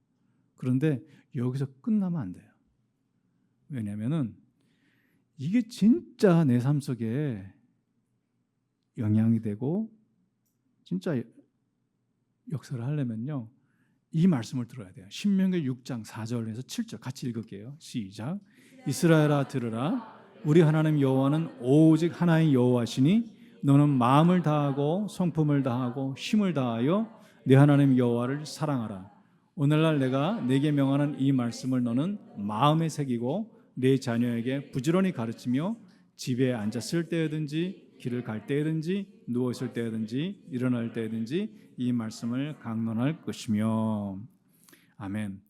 그런데 여기서 끝나면 안 돼요. 왜냐하면은 이게 진짜 내 삶 속에 영향이 되고 진짜 역사를 하려면요. 이 말씀을 들어야 돼요. 신명기 6장 4절에서 7절 같이 읽을게요. 시작. 이스라엘아 들으라. 우리 하나님 여호와는 오직 하나의 여호와시니 너는 마음을 다하고 성품을 다하고 힘을 다하여 네 하나님 여호와를 사랑하라. 오늘날 내가 네게 명하는 이 말씀을 너는 마음에 새기고 네 자녀에게 부지런히 가르치며 집에 앉았을 때든지 길을 갈 때든지 누워 있을 때든지 일어날 때든지 이 말씀을 강론할 것이며. 아멘.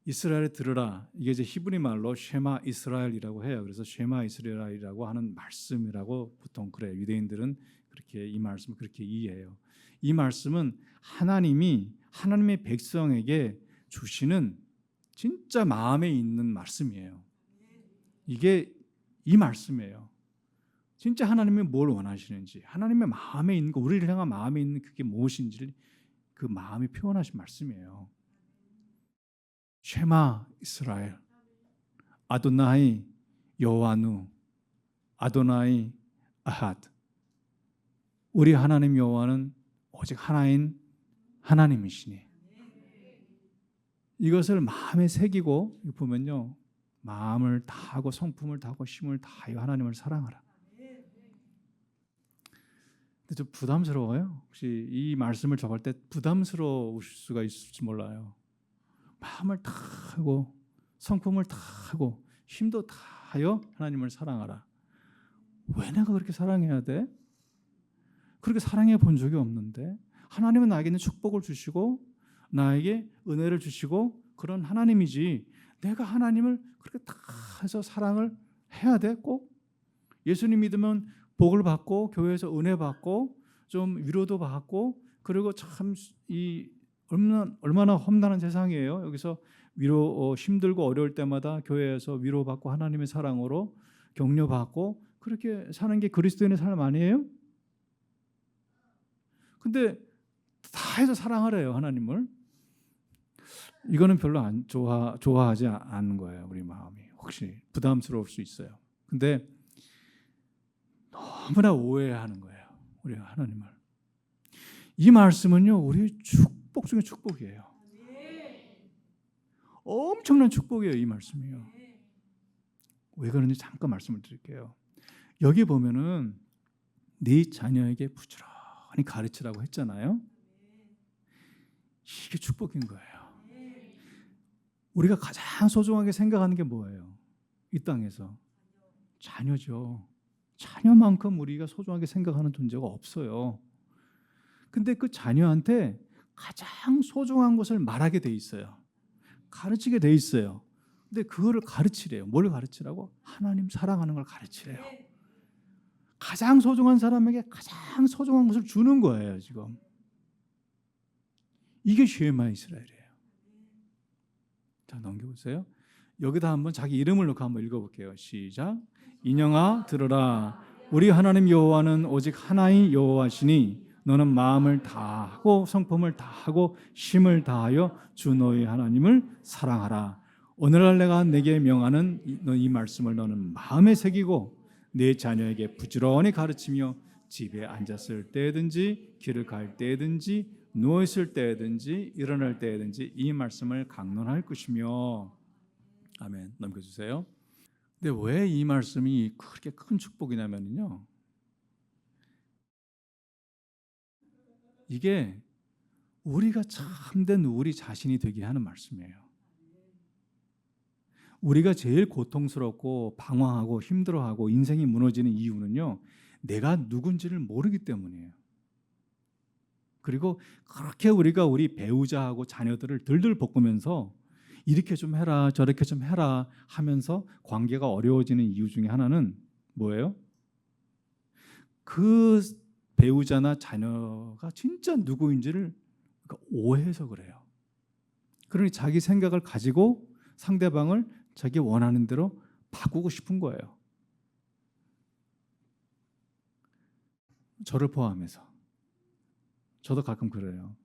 이스라엘에 들으라. 이게 이제 히브리 말로 쉐마 이스라엘이라고 해요. 그래서 쉐마 이스라엘이라고 하는 말씀이라고 보통 그래요. 유대인들은 그렇게 이 말씀을 그렇게 이해해요. 이 말씀은 하나님이 하나님의 백성에게 주시는 진짜 마음에 있는 말씀이에요. 이게 이 말씀이에요. 진짜 하나님이 뭘 원하시는지, 하나님의 마음에 있는 거, 우리를 향한 마음에 있는 그게 무엇인지 그 마음이 표현하신 말씀이에요. 쉐마 이스라엘, 아도나이 여호와누, 아도나이 아핫. 우리 하나님 여호와는 오직 하나인 하나님이시니. 이것을 마음에 새기고 보면요, 마음을 다하고 성품을 다하고 힘을 다하여 하나님을 사랑하라. 근데 좀 부담스러워요. 혹시 이 말씀을 적을 때 부담스러우실 수가 있을지 몰라요. 마음을 다하고 성품을 다하고 힘도 다하여 하나님을 사랑하라. 왜 내가 그렇게 사랑해야 돼? 그렇게 사랑해 본 적이 없는데. 하나님은 나에게는 축복을 주시고 나에게 은혜를 주시고 그런 하나님이지, 내가 하나님을 그렇게 다 해서 사랑을 해야 돼? 꼭? 예수님 믿으면 복을 받고 교회에서 은혜 받고 좀 위로도 받고, 그리고 참 이 얼마나 험난한 세상이에요. 여기서 위로 힘들고 어려울 때마다 교회에서 위로받고 하나님의 사랑으로 격려받고 그렇게 사는 게 그리스도인의 삶 아니에요? 근데 다 해서 사랑하래요, 하나님을. 이거는 별로 안 좋아하지 않는 거예요, 우리 마음이. 혹시 부담스러울 수 있어요. 근데 너무나 오해하는 거예요, 우리 하나님을. 이 말씀은요, 우리 축복 중에 축복이에요. 엄청난 축복이에요, 이 말씀이요. 왜 그런지 잠깐 말씀을 드릴게요. 여기 보면은 네 자녀에게 부지런히 가르치라고 했잖아요. 이게 축복인 거예요. 우리가 가장 소중하게 생각하는 게 뭐예요? 이 땅에서 자녀죠. 자녀만큼 우리가 소중하게 생각하는 존재가 없어요. 근데 그 자녀한테 가장 소중한 것을 말하게 돼 있어요. 가르치게 돼 있어요. 근데 그거를 가르치래요. 뭘 가르치라고? 하나님 사랑하는 걸 가르치래요. 가장 소중한 사람에게 가장 소중한 것을 주는 거예요, 지금. 이게 쉐마 이스라엘이에요. 자, 넘겨보세요. 여기다 한번 자기 이름을 넣고 한번 읽어볼게요. 시작. 인영아 들으라. 우리 하나님 여호와는 오직 하나의 여호와시니 너는 마음을 다하고 성품을 다하고 힘을 다하여 주 너희 하나님을 사랑하라. 오늘날 내가 내게 명하는 이 말씀을 너는 마음에 새기고 내 자녀에게 부지런히 가르치며 집에 앉았을 때든지 길을 갈 때든지 누워 있을 때든지 일어날 때든지 이 말씀을 강론할 것이며. 아멘. 넘겨주세요. 근데 왜 이 말씀이 그렇게 큰 축복이냐면요, 이게 우리가 참된 우리 자신이 되게 하는 말씀이에요. 우리가 제일 고통스럽고 방황하고 힘들어하고 인생이 무너지는 이유는요, 내가 누군지를 모르기 때문이에요. 그리고 그렇게 우리가 우리 배우자하고 자녀들을 들들 볶으면서 이렇게 좀 해라 저렇게 좀 해라 하면서 관계가 어려워지는 이유 중에 하나는 뭐예요? 그 배우자나 자녀가 진짜 누구인지를 오해해서 그래요. 그러니 자기 생각을 가지고 상대방을 자기 원하는 대로 바꾸고 싶은 거예요. 저를 포함해서. 저도 가끔 그래요.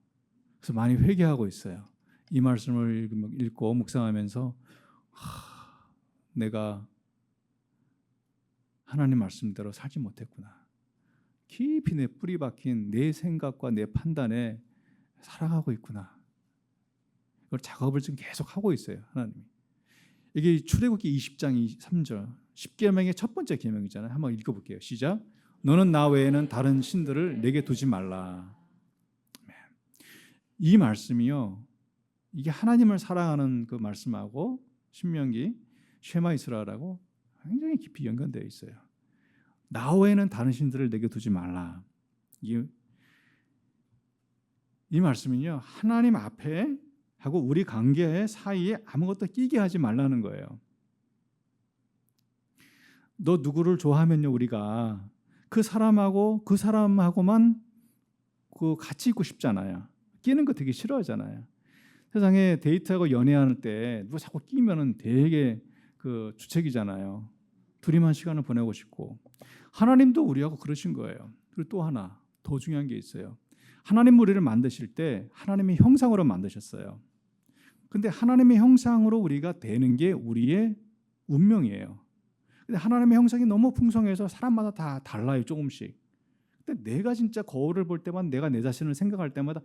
그래서 많이 회개하고 있어요. 이 말씀을 읽고 묵상하면서 내가 하나님 말씀대로 살지 못했구나. 깊이 내 뿌리 박힌 내 생각과 내 판단에 살아가고 있구나. 이걸 작업을 지금 계속 하고 있어요. 하나님이. 이게 출애굽기 20장 3절 10계명의 첫 번째 계명이잖아요. 한번 읽어볼게요. 시작. 너는 나 외에는 다른 신들을 내게 두지 말라. 이 말씀이요, 이게 하나님을 사랑하는 그 말씀하고 신명기 쉐마 이스라엘하고 굉장히 깊이 연관되어 있어요. 나 외에는 다른 신들을 내게 두지 말라. 이 말씀은요, 하나님 앞에 하고 우리 관계 사이에 아무것도 끼게 하지 말라는 거예요. 너 누구를 좋아하면요, 우리가 그 사람하고만 같이 있고 싶잖아요. 끼는 거 되게 싫어하잖아요. 세상에 데이트하고 연애할 때 누가 자꾸 끼면은 되게 그 주책이잖아요. 둘이만 시간을 보내고 싶고. 하나님도 우리하고 그러신 거예요. 그리고 또 하나 더 중요한 게 있어요. 하나님 우리를 만드실 때 하나님의 형상으로 만드셨어요. 근데 하나님의 형상으로 우리가 되는 게 우리의 운명이에요. 근데 하나님의 형상이 너무 풍성해서 사람마다 다 달라요, 조금씩. 근데 내가 진짜 거울을 볼 때만 내가 내 자신을 생각할 때마다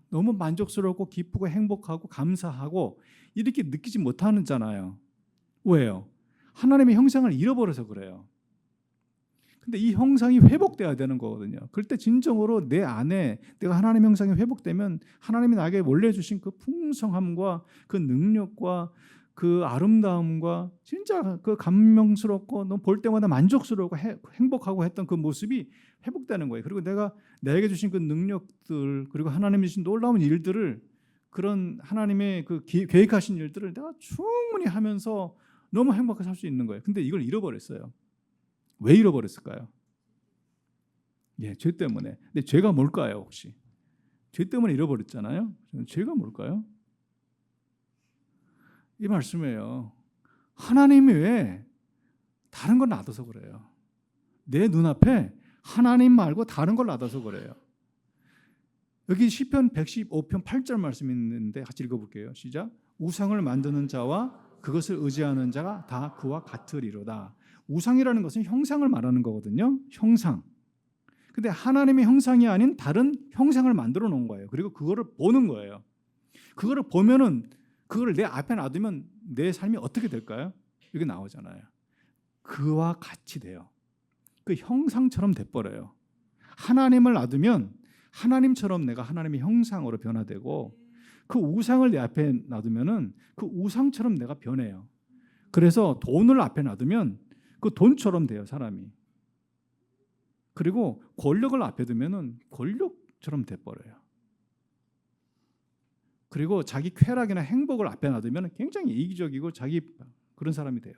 너무 만족스럽고 기쁘고 행복하고 감사하고 이렇게 느끼지 못하잖아요. 왜요? 하나님의 형상을 잃어버려서 그래요. 근데 이 형상이 회복돼야 되는 거거든요. 그럴 때 진정으로 내 안에 내가 하나님의 형상이 회복되면 하나님이 나에게 원래 주신 그 풍성함과 그 능력과 그 아름다움과 진짜 그 감명스럽고 너무 볼 때마다 만족스러우고 행복하고 했던 그 모습이 회복되는 거예요. 그리고 내가 나에게 주신 그 능력들 그리고 하나님이 주신 놀라운 일들을 그런 하나님의 그 계획하신 일들을 내가 충분히 하면서 너무 행복하게 살 수 있는 거예요. 근데 이걸 잃어버렸어요. 왜 잃어버렸을까요? 예, 죄 때문에. 근데 죄가 뭘까요, 혹시? 죄 때문에 잃어버렸잖아요. 죄가 뭘까요? 이 말씀이에요. 하나님이 왜 다른 걸 놔둬서 그래요? 내 눈앞에 하나님 말고 다른 걸 놔둬서 그래요. 여기 시편 115편 8절 말씀이 있는데 같이 읽어볼게요. 시작. 우상을 만드는 자와 그것을 의지하는 자가 다 그와 같으리로다. 우상이라는 것은 형상을 말하는 거거든요. 형상. 근데 하나님의 형상이 아닌 다른 형상을 만들어 놓은 거예요. 그리고 그거를 보는 거예요. 그거를 보면은 그걸 내 앞에 놔두면 내 삶이 어떻게 될까요? 이게 나오잖아요. 그와 같이 돼요. 그 형상처럼 돼버려요. 하나님을 놔두면 하나님처럼 내가 하나님의 형상으로 변화되고 그 우상을 내 앞에 놔두면은 그 우상처럼 내가 변해요. 그래서 돈을 앞에 놔두면 그 돈처럼 돼요, 사람이. 그리고 권력을 앞에 두면은 권력처럼 돼버려요. 그리고 자기 쾌락이나 행복을 앞에 놔두면 굉장히 이기적이고 자기 그런 사람이 돼요.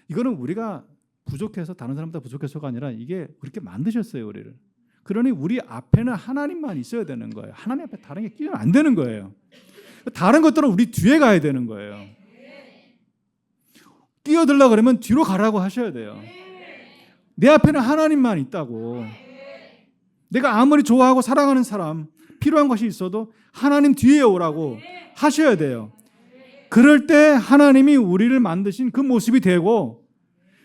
이거는 우리가 부족해서 다른 사람보다 부족해서가 아니라 이게 그렇게 만드셨어요, 우리를. 그러니 우리 앞에는 하나님만 있어야 되는 거예요. 하나님 앞에 다른 게 끼면 안 되는 거예요. 다른 것들은 우리 뒤에 가야 되는 거예요. 뛰어들려고 그러면 뒤로 가라고 하셔야 돼요. 내 앞에는 하나님만 있다고. 내가 아무리 좋아하고 사랑하는 사람 필요한 것이 있어도 하나님 뒤에 오라고 하셔야 돼요. 그럴 때 하나님이 우리를 만드신 그 모습이 되고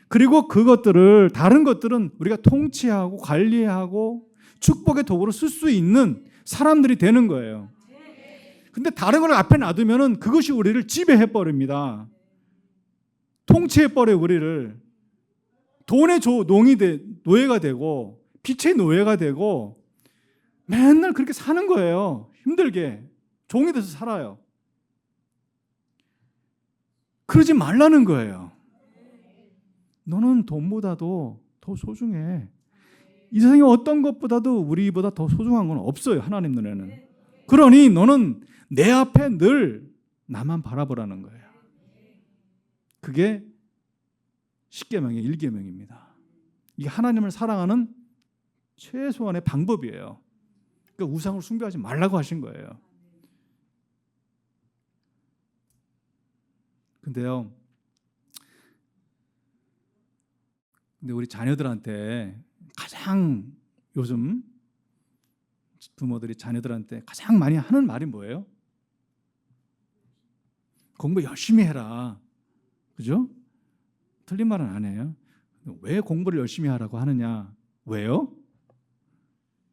그리고 그것들을 다른 것들은 우리가 통치하고 관리하고 축복의 도구로 쓸 수 있는 사람들이 되는 거예요. 근데 다른 걸 앞에 놔두면은 그것이 우리를 지배해 버립니다. 통치해 버려 우리를. 돈의 노예가 되고 빛의 노예가 되고 맨날 그렇게 사는 거예요. 힘들게 종이 돼서 살아요. 그러지 말라는 거예요. 너는 돈보다도 더 소중해. 이 세상에 어떤 것보다도 우리보다 더 소중한 건 없어요. 하나님 눈에는. 그러니 너는 내 앞에 늘 나만 바라보라는 거예요. 그게 10계명의 1계명입니다. 이게 하나님을 사랑하는 최소한의 방법이에요. 그러니까 우상을 숭배하지 말라고 하신 거예요. 근데 우리 자녀들한테 가장 요즘 부모들이 자녀들한테 가장 많이 하는 말이 뭐예요? 공부 열심히 해라. 그죠? 틀린 말은 안 해요. 왜 공부를 열심히 하라고 하느냐? 왜요?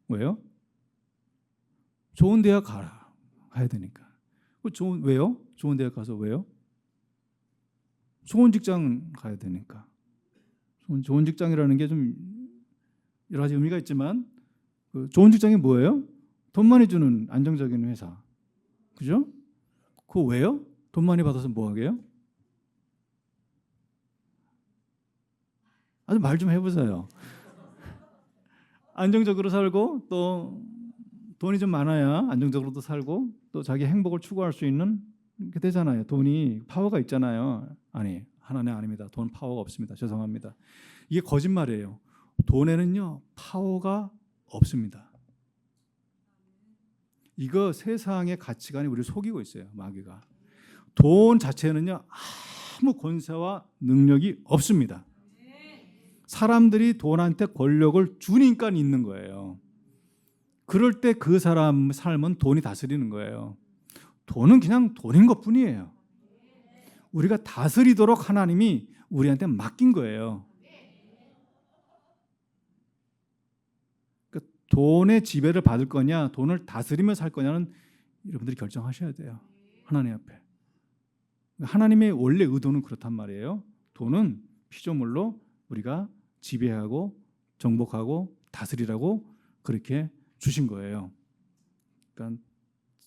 왜요? 좋은 대학 가야 되니까. 왜요? 좋은 대학 가서 왜요? 좋은 직장 가야 되니까. 좋은 직장이라는 게 좀 여러 가지 의미가 있지만 좋은 직장이 뭐예요? 돈 많이 주는 안정적인 회사. 그죠? 그거 왜요? 돈 많이 받아서 뭐 하게요? 아주 말 좀 해보세요. 안정적으로 살고 또 돈이 좀 많아야 안정적으로도 살고 또 자기 행복을 추구할 수 있는 게 되잖아요. 돈이 파워가 있잖아요. 아니, 하나님 아닙니다. 돈 파워가 없습니다. 죄송합니다. 이게 거짓말이에요. 돈에는요 파워가 없습니다. 이거 세상의 가치관이 우리를 속이고 있어요. 마귀가. 돈 자체는요 아무 권세와 능력이 없습니다. 사람들이 돈한테 권력을 주니까 있는 거예요. 그럴 때 그 사람 삶은 돈이 다스리는 거예요. 돈은 그냥 돈인 것뿐이에요. 우리가 다스리도록 하나님이 우리한테 맡긴 거예요. 그러니까 돈의 지배를 받을 거냐, 돈을 다스리며 살 거냐는 여러분들이 결정하셔야 돼요. 하나님 앞에. 하나님의 원래 의도는 그렇단 말이에요. 돈은 피조물로 우리가 지배하고 정복하고 다스리라고 그렇게 주신 거예요. 그러니까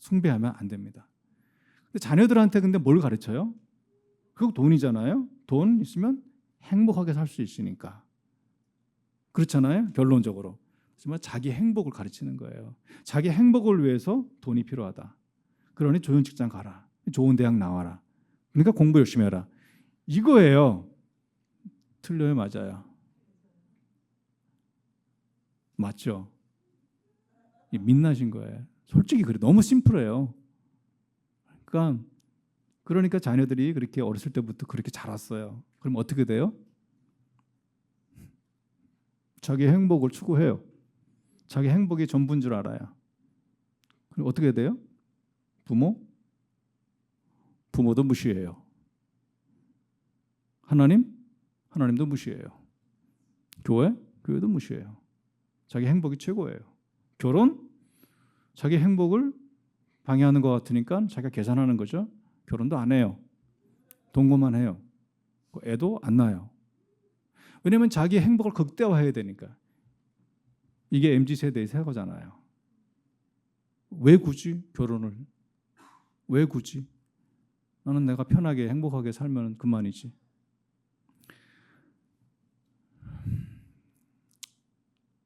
숭배하면 안 됩니다. 근데 자녀들한테 근데 뭘 가르쳐요? 그거 돈이잖아요. 돈 있으면 행복하게 살 수 있으니까. 그렇잖아요. 결론적으로. 하지만 자기 행복을 가르치는 거예요. 자기 행복을 위해서 돈이 필요하다. 그러니 좋은 직장 가라. 좋은 대학 나와라. 그러니까 공부 열심히 해라. 이거예요. 틀려요, 맞아요? 맞죠? 민낯인 거예요. 솔직히 그래. 너무 심플해요. 그러니까 자녀들이 그렇게 어렸을 때부터 그렇게 자랐어요. 그럼 어떻게 돼요? 자기 행복을 추구해요. 자기 행복이 전부인 줄 알아요. 그럼 어떻게 돼요? 부모도 무시해요. 하나님도 무시해요. 교회도 무시해요. 자기 행복이 최고예요. 결혼, 자기 행복을 방해하는 것 같으니까 자기가 계산하는 거죠. 결혼도 안 해요. 동거만 해요. 애도 안 낳아요. 왜냐하면 자기 행복을 극대화해야 되니까. 이게 MZ세대의 세거잖아요. 왜 굳이 결혼을? 왜 굳이? 나는 내가 편하게 행복하게 살면 그만이지.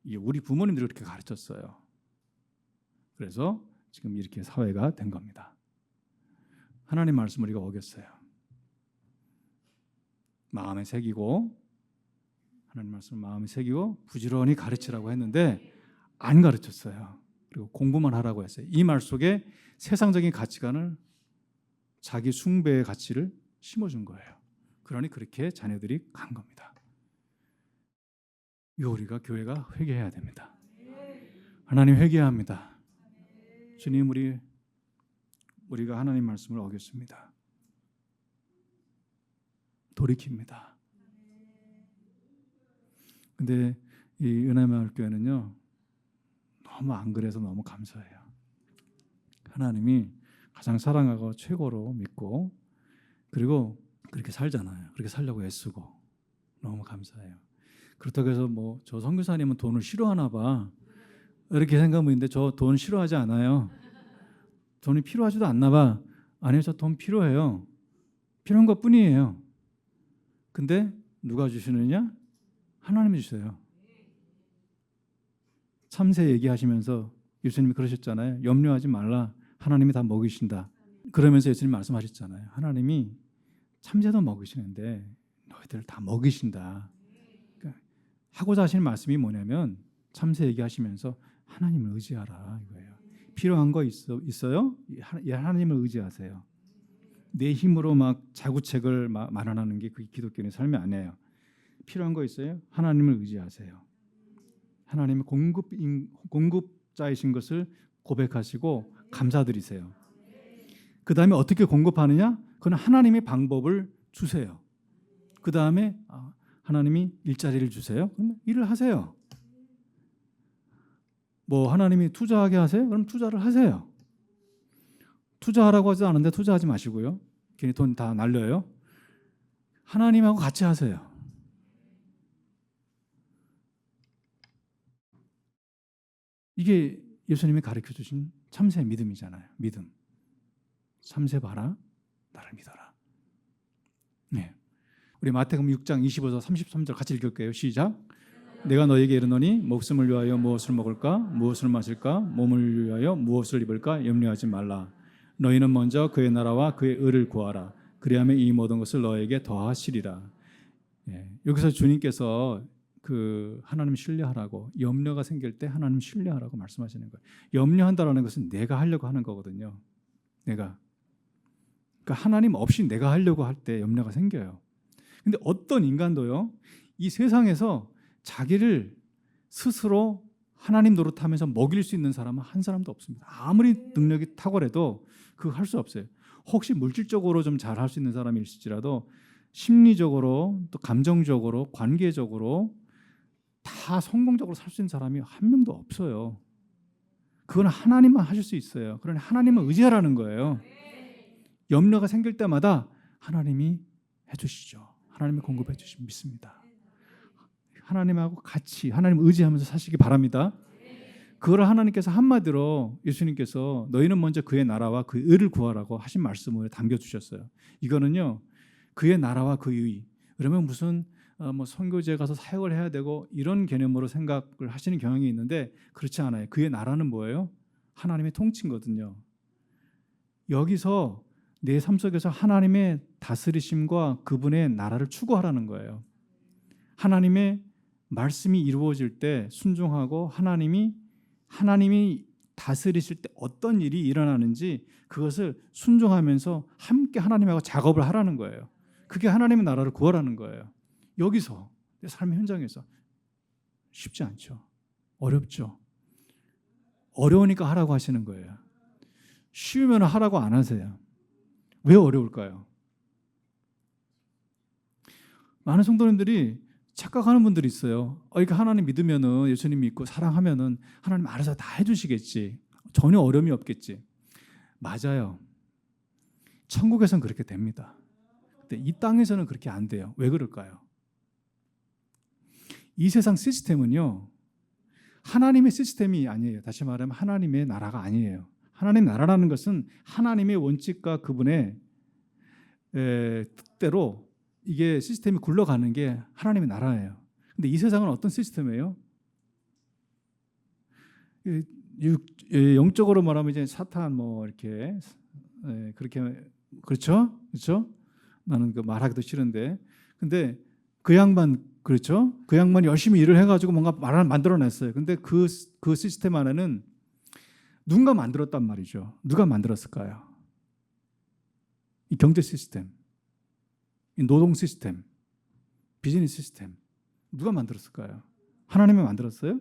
이게 우리 부모님들이 그렇게 가르쳤어요. 그래서 지금 이렇게 사회가 된 겁니다. 하나님 말씀을 우리가 어겼어요. 마음에 새기고 하나님 말씀을 마음에 새기고 부지런히 가르치라고 했는데 안 가르쳤어요. 그리고 공부만 하라고 했어요. 이 말 속에 세상적인 가치관을 자기 숭배의 가치를 심어준 거예요. 그러니 그렇게 자녀들이 간 겁니다. 이거 우리가 교회가 회개해야 됩니다. 하나님 회개해야 합니다. 주님 우리가 하나님 말씀을 어겼습니다. 돌이킵니다. 근데 이 은혜마을교회는요 너무 안 그래서 너무 감사해요. 하나님이 가장 사랑하고 최고로 믿고 그리고 그렇게 살잖아요. 그렇게 살려고 애쓰고 너무 감사해요. 그렇다고 해서 저 선교사님은 돈을 싫어하나 봐. 이렇게 생각하면 있는데 저 돈 싫어하지 않아요. 돈이 필요하지도 않나 봐. 아니요, 저 돈 필요해요. 필요한 것 뿐이에요. 근데 누가 주시느냐? 하나님이 주세요. 참새 얘기하시면서 예수님이 그러셨잖아요. 염려하지 말라. 하나님이 다 먹이신다. 그러면서 예수님 말씀하셨잖아요. 하나님이 참새도 먹이시는데 너희들 다 먹이신다. 그러니까 하고자 하시는 말씀이 뭐냐면 참새 얘기하시면서 하나님을 의지하라 이거예요. 필요한 거 있어요? 하나님을 의지하세요. 내 힘으로 막 자구책을 마련하는 게 그게 기독교의 삶이 아니에요. 필요한 거 있어요? 하나님을 의지하세요. 하나님의 공급자이신 것을 고백하시고 감사드리세요. 그 다음에 어떻게 공급하느냐? 그건 하나님의 방법을 주세요. 그 다음에 하나님이 일자리를 주세요. 그러면 일을 하세요. 뭐 하나님이 투자하게 하세요? 그럼 투자를 하세요. 투자하라고 하지 않은데 투자하지 마시고요. 괜히 돈 다 날려요. 하나님하고 같이 하세요. 이게 예수님이 가르쳐 주신 참새의 믿음이잖아요. 믿음. 참새 봐라. 나를 믿어라. 네. 우리 마태복음 6장 25절 33절 같이 읽을게요. 시작. 내가 너에게 이르노니 목숨을 위하여 무엇을 먹을까 무엇을 마실까 몸을 위하여 무엇을 입을까 염려하지 말라. 너희는 먼저 그의 나라와 그의 의를 구하라. 그리하면 이 모든 것을 너에게 더하시리라. 예, 여기서 주님께서 그 하나님 신뢰하라고 염려가 생길 때 하나님 신뢰하라고 말씀하시는 거예요. 염려한다라는 것은 내가 하려고 하는 거거든요. 내가. 그러니까 하나님 없이 내가 하려고 할 때 염려가 생겨요. 근데 어떤 인간도요. 이 세상에서 자기를 스스로 하나님 노릇하면서 먹일 수 있는 사람은 한 사람도 없습니다. 아무리 능력이 탁월해도 그거 할 수 없어요. 혹시 물질적으로 좀 잘할 수 있는 사람이 있을지라도 심리적으로 또 감정적으로 관계적으로 다 성공적으로 살 수 있는 사람이 한 명도 없어요. 그건 하나님만 하실 수 있어요. 그러니 하나님을 의지하라는 거예요. 염려가 생길 때마다 하나님이 해주시죠. 하나님이 공급해 주시면 믿습니다. 하나님하고 같이 하나님 의지하면서 사시기 바랍니다. 그걸 하나님께서 한마디로 예수님께서 너희는 먼저 그의 나라와 그의 의를 구하라고 하신 말씀을 담겨주셨어요. 이거는요. 그의 나라와 그의 의. 그러면 무슨 뭐 선교지에 가서 사역을 해야 되고 이런 개념으로 생각을 하시는 경향이 있는데 그렇지 않아요. 그의 나라는 뭐예요? 하나님의 통치거든요. 여기서 내 삶 속에서 하나님의 다스리심과 그분의 나라를 추구하라는 거예요. 하나님의 말씀이 이루어질 때 순종하고 하나님이 다스리실 때 어떤 일이 일어나는지 그것을 순종하면서 함께 하나님하고 작업을 하라는 거예요. 그게 하나님의 나라를 구하라는 거예요. 여기서 내 삶의 현장에서 쉽지 않죠. 어렵죠. 어려우니까 하라고 하시는 거예요. 쉬우면 하라고 안 하세요. 왜 어려울까요? 많은 성도님들이 착각하는 분들이 있어요. 그러니까 하나님 믿으면은 예수님 믿고 사랑하면은 하나님 알아서 다 해주시겠지. 전혀 어려움이 없겠지. 맞아요. 천국에서는 그렇게 됩니다. 근데 이 땅에서는 그렇게 안 돼요. 왜 그럴까요? 이 세상 시스템은요. 하나님의 시스템이 아니에요. 다시 말하면 하나님의 나라가 아니에요. 하나님의 나라라는 것은 하나님의 원칙과 그분의 뜻대로 이게 시스템이 굴러가는 게 하나님의 나라예요. 근데 이 세상은 어떤 시스템이에요? 영적으로 말하면 이제 사탄 뭐 이렇게 그렇게 그렇죠? 그렇죠? 나는 그 말하기도 싫은데 근데 그 양반 그렇죠? 그 양반이 열심히 일을 해가지고 뭔가 말을 만들어냈어요. 근데 그 시스템 안에는 누군가 만들었단 말이죠. 누가 만들었을까요? 이 경제 시스템, 이 노동 시스템, 비즈니스 시스템 누가 만들었을까요? 하나님이 만들었어요?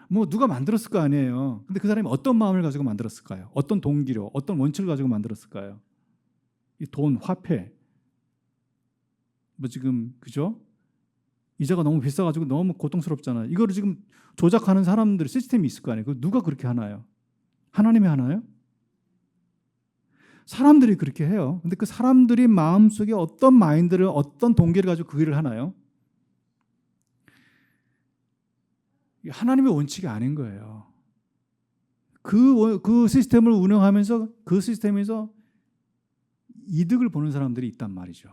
뭐 누가 만들었을 거 아니에요. 근데 그 사람이 어떤 마음을 가지고 만들었을까요? 어떤 동기로, 어떤 원칙을 가지고 만들었을까요? 이 돈, 화폐, 뭐 지금 그죠? 이자가 너무 비싸가지고 너무 고통스럽잖아요. 이거를 지금 조작하는 사람들 시스템이 있을 거 아니에요. 누가 그렇게 하나요? 하나님이 하나요? 사람들이 그렇게 해요. 근데 그 사람들이 마음속에 어떤 마인드를 어떤 동기를 가지고 그 일을 하나요? 하나님의 원칙이 아닌 거예요. 그 시스템을 운영하면서 그 시스템에서 이득을 보는 사람들이 있단 말이죠.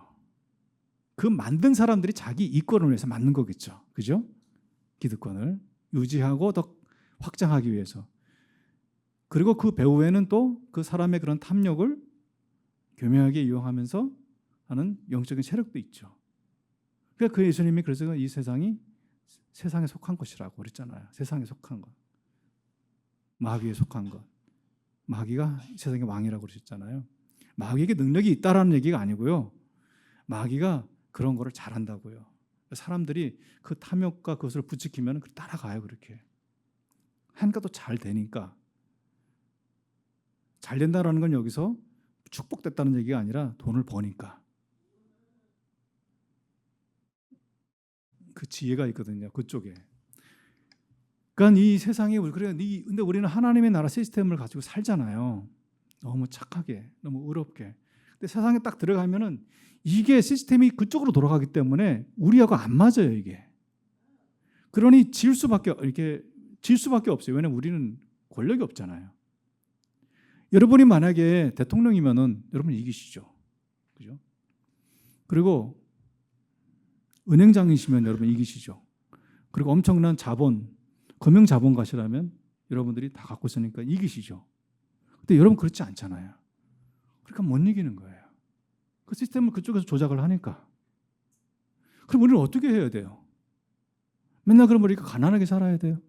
그 만든 사람들이 자기 이권을 위해서 만든 거겠죠. 그죠? 기득권을 유지하고 더 확장하기 위해서. 그리고 그 배후에는 또 그 사람의 그런 탐욕을 교묘하게 이용하면서 하는 영적인 세력도 있죠. 그러니까 그 예수님이 그래서 이 세상이 세상에 속한 것이라고 그랬잖아요. 세상에 속한 것. 마귀에 속한 것. 마귀가 세상의 왕이라고 그러셨잖아요. 마귀에게 능력이 있다라는 얘기가 아니고요. 마귀가 그런 거를 잘한다고요. 사람들이 그 탐욕과 그것을 부추기면 따라가요. 그렇게. 하니까 또 잘 되니까. 잘 된다라는 건 여기서 축복됐다는 얘기가 아니라 돈을 버니까. 그 지혜가 있거든요. 그쪽에. 그러니까 이 세상에 근데 우리는 하나님의 나라 시스템을 가지고 살잖아요. 너무 착하게, 너무 의롭게. 근데 세상에 딱 들어가면은 이게 시스템이 그쪽으로 돌아가기 때문에 우리하고 안 맞아요, 이게. 그러니 질 수밖에 없어요. 왜냐면 우리는 권력이 없잖아요. 여러분이 만약에 대통령이면은 여러분 이기시죠. 그죠? 그리고 은행장이시면 여러분 이기시죠. 그리고 엄청난 자본, 금융 자본가시라면 여러분들이 다 갖고 있으니까 이기시죠. 근데 여러분 그렇지 않잖아요. 그러니까 못 이기는 거예요. 그 시스템을 그쪽에서 조작을 하니까. 그럼 우리는 어떻게 해야 돼요? 맨날 그럼 우리가 가난하게 살아야 돼요?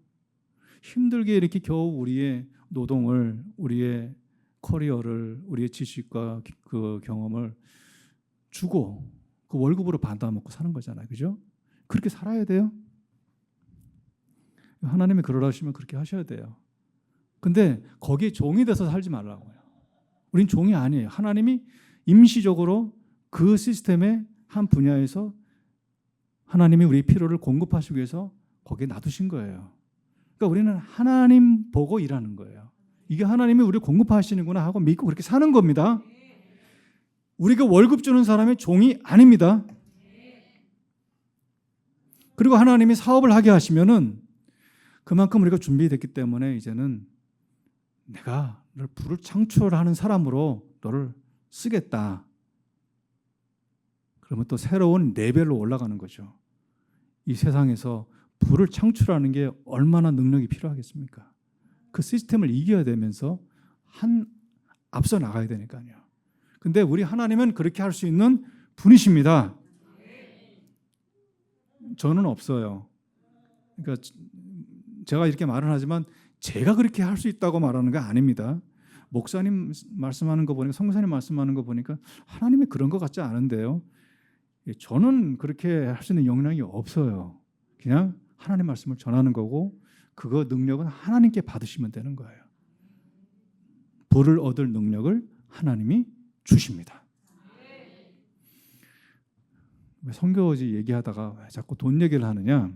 힘들게 이렇게 겨우 우리의 노동을, 우리의 커리어를, 우리의 지식과 그 경험을 주고 그 월급으로 받아먹고 사는 거잖아요. 그죠? 그렇게 살아야 돼요? 하나님이 그러라 하시면 그렇게 하셔야 돼요. 근데 거기에 종이 돼서 살지 말라고요. 우린 종이 아니에요. 하나님이 임시적으로 그 시스템의 한 분야에서 하나님이 우리 필요를 공급하시기 위해서 거기에 놔두신 거예요. 그러니까 우리는 하나님 보고 일하는 거예요. 이게 하나님이 우리를 공급하시는구나 하고 믿고 그렇게 사는 겁니다. 우리가 월급 주는 사람의 종이 아닙니다. 그리고 하나님이 사업을 하게 하시면은 그만큼 우리가 준비됐기 때문에 이제는 내가 너를 부를 창출하는 사람으로 너를 쓰겠다. 그러면 또 새로운 레벨로 올라가는 거죠. 이 세상에서 부를 창출하는 게 얼마나 능력이 필요하겠습니까? 그 시스템을 이겨야 되면서 앞서 나가야 되니까요. 근데 우리 하나님은 그렇게 할 수 있는 분이십니다. 저는 없어요. 그러니까 제가 이렇게 말은 하지만 제가 그렇게 할 수 있다고 말하는 게 아닙니다. 목사님 말씀하는 거 보니까, 성사님 말씀하는 거 보니까 하나님이 그런 것 같지 않은데요. 저는 그렇게 할 수 있는 역량이 없어요. 그냥 하나님 말씀을 전하는 거고 그거 능력은 하나님께 받으시면 되는 거예요. 부를 얻을 능력을 하나님이 주십니다. 왜 선교지 얘기하다가 왜 자꾸 돈 얘기를 하느냐?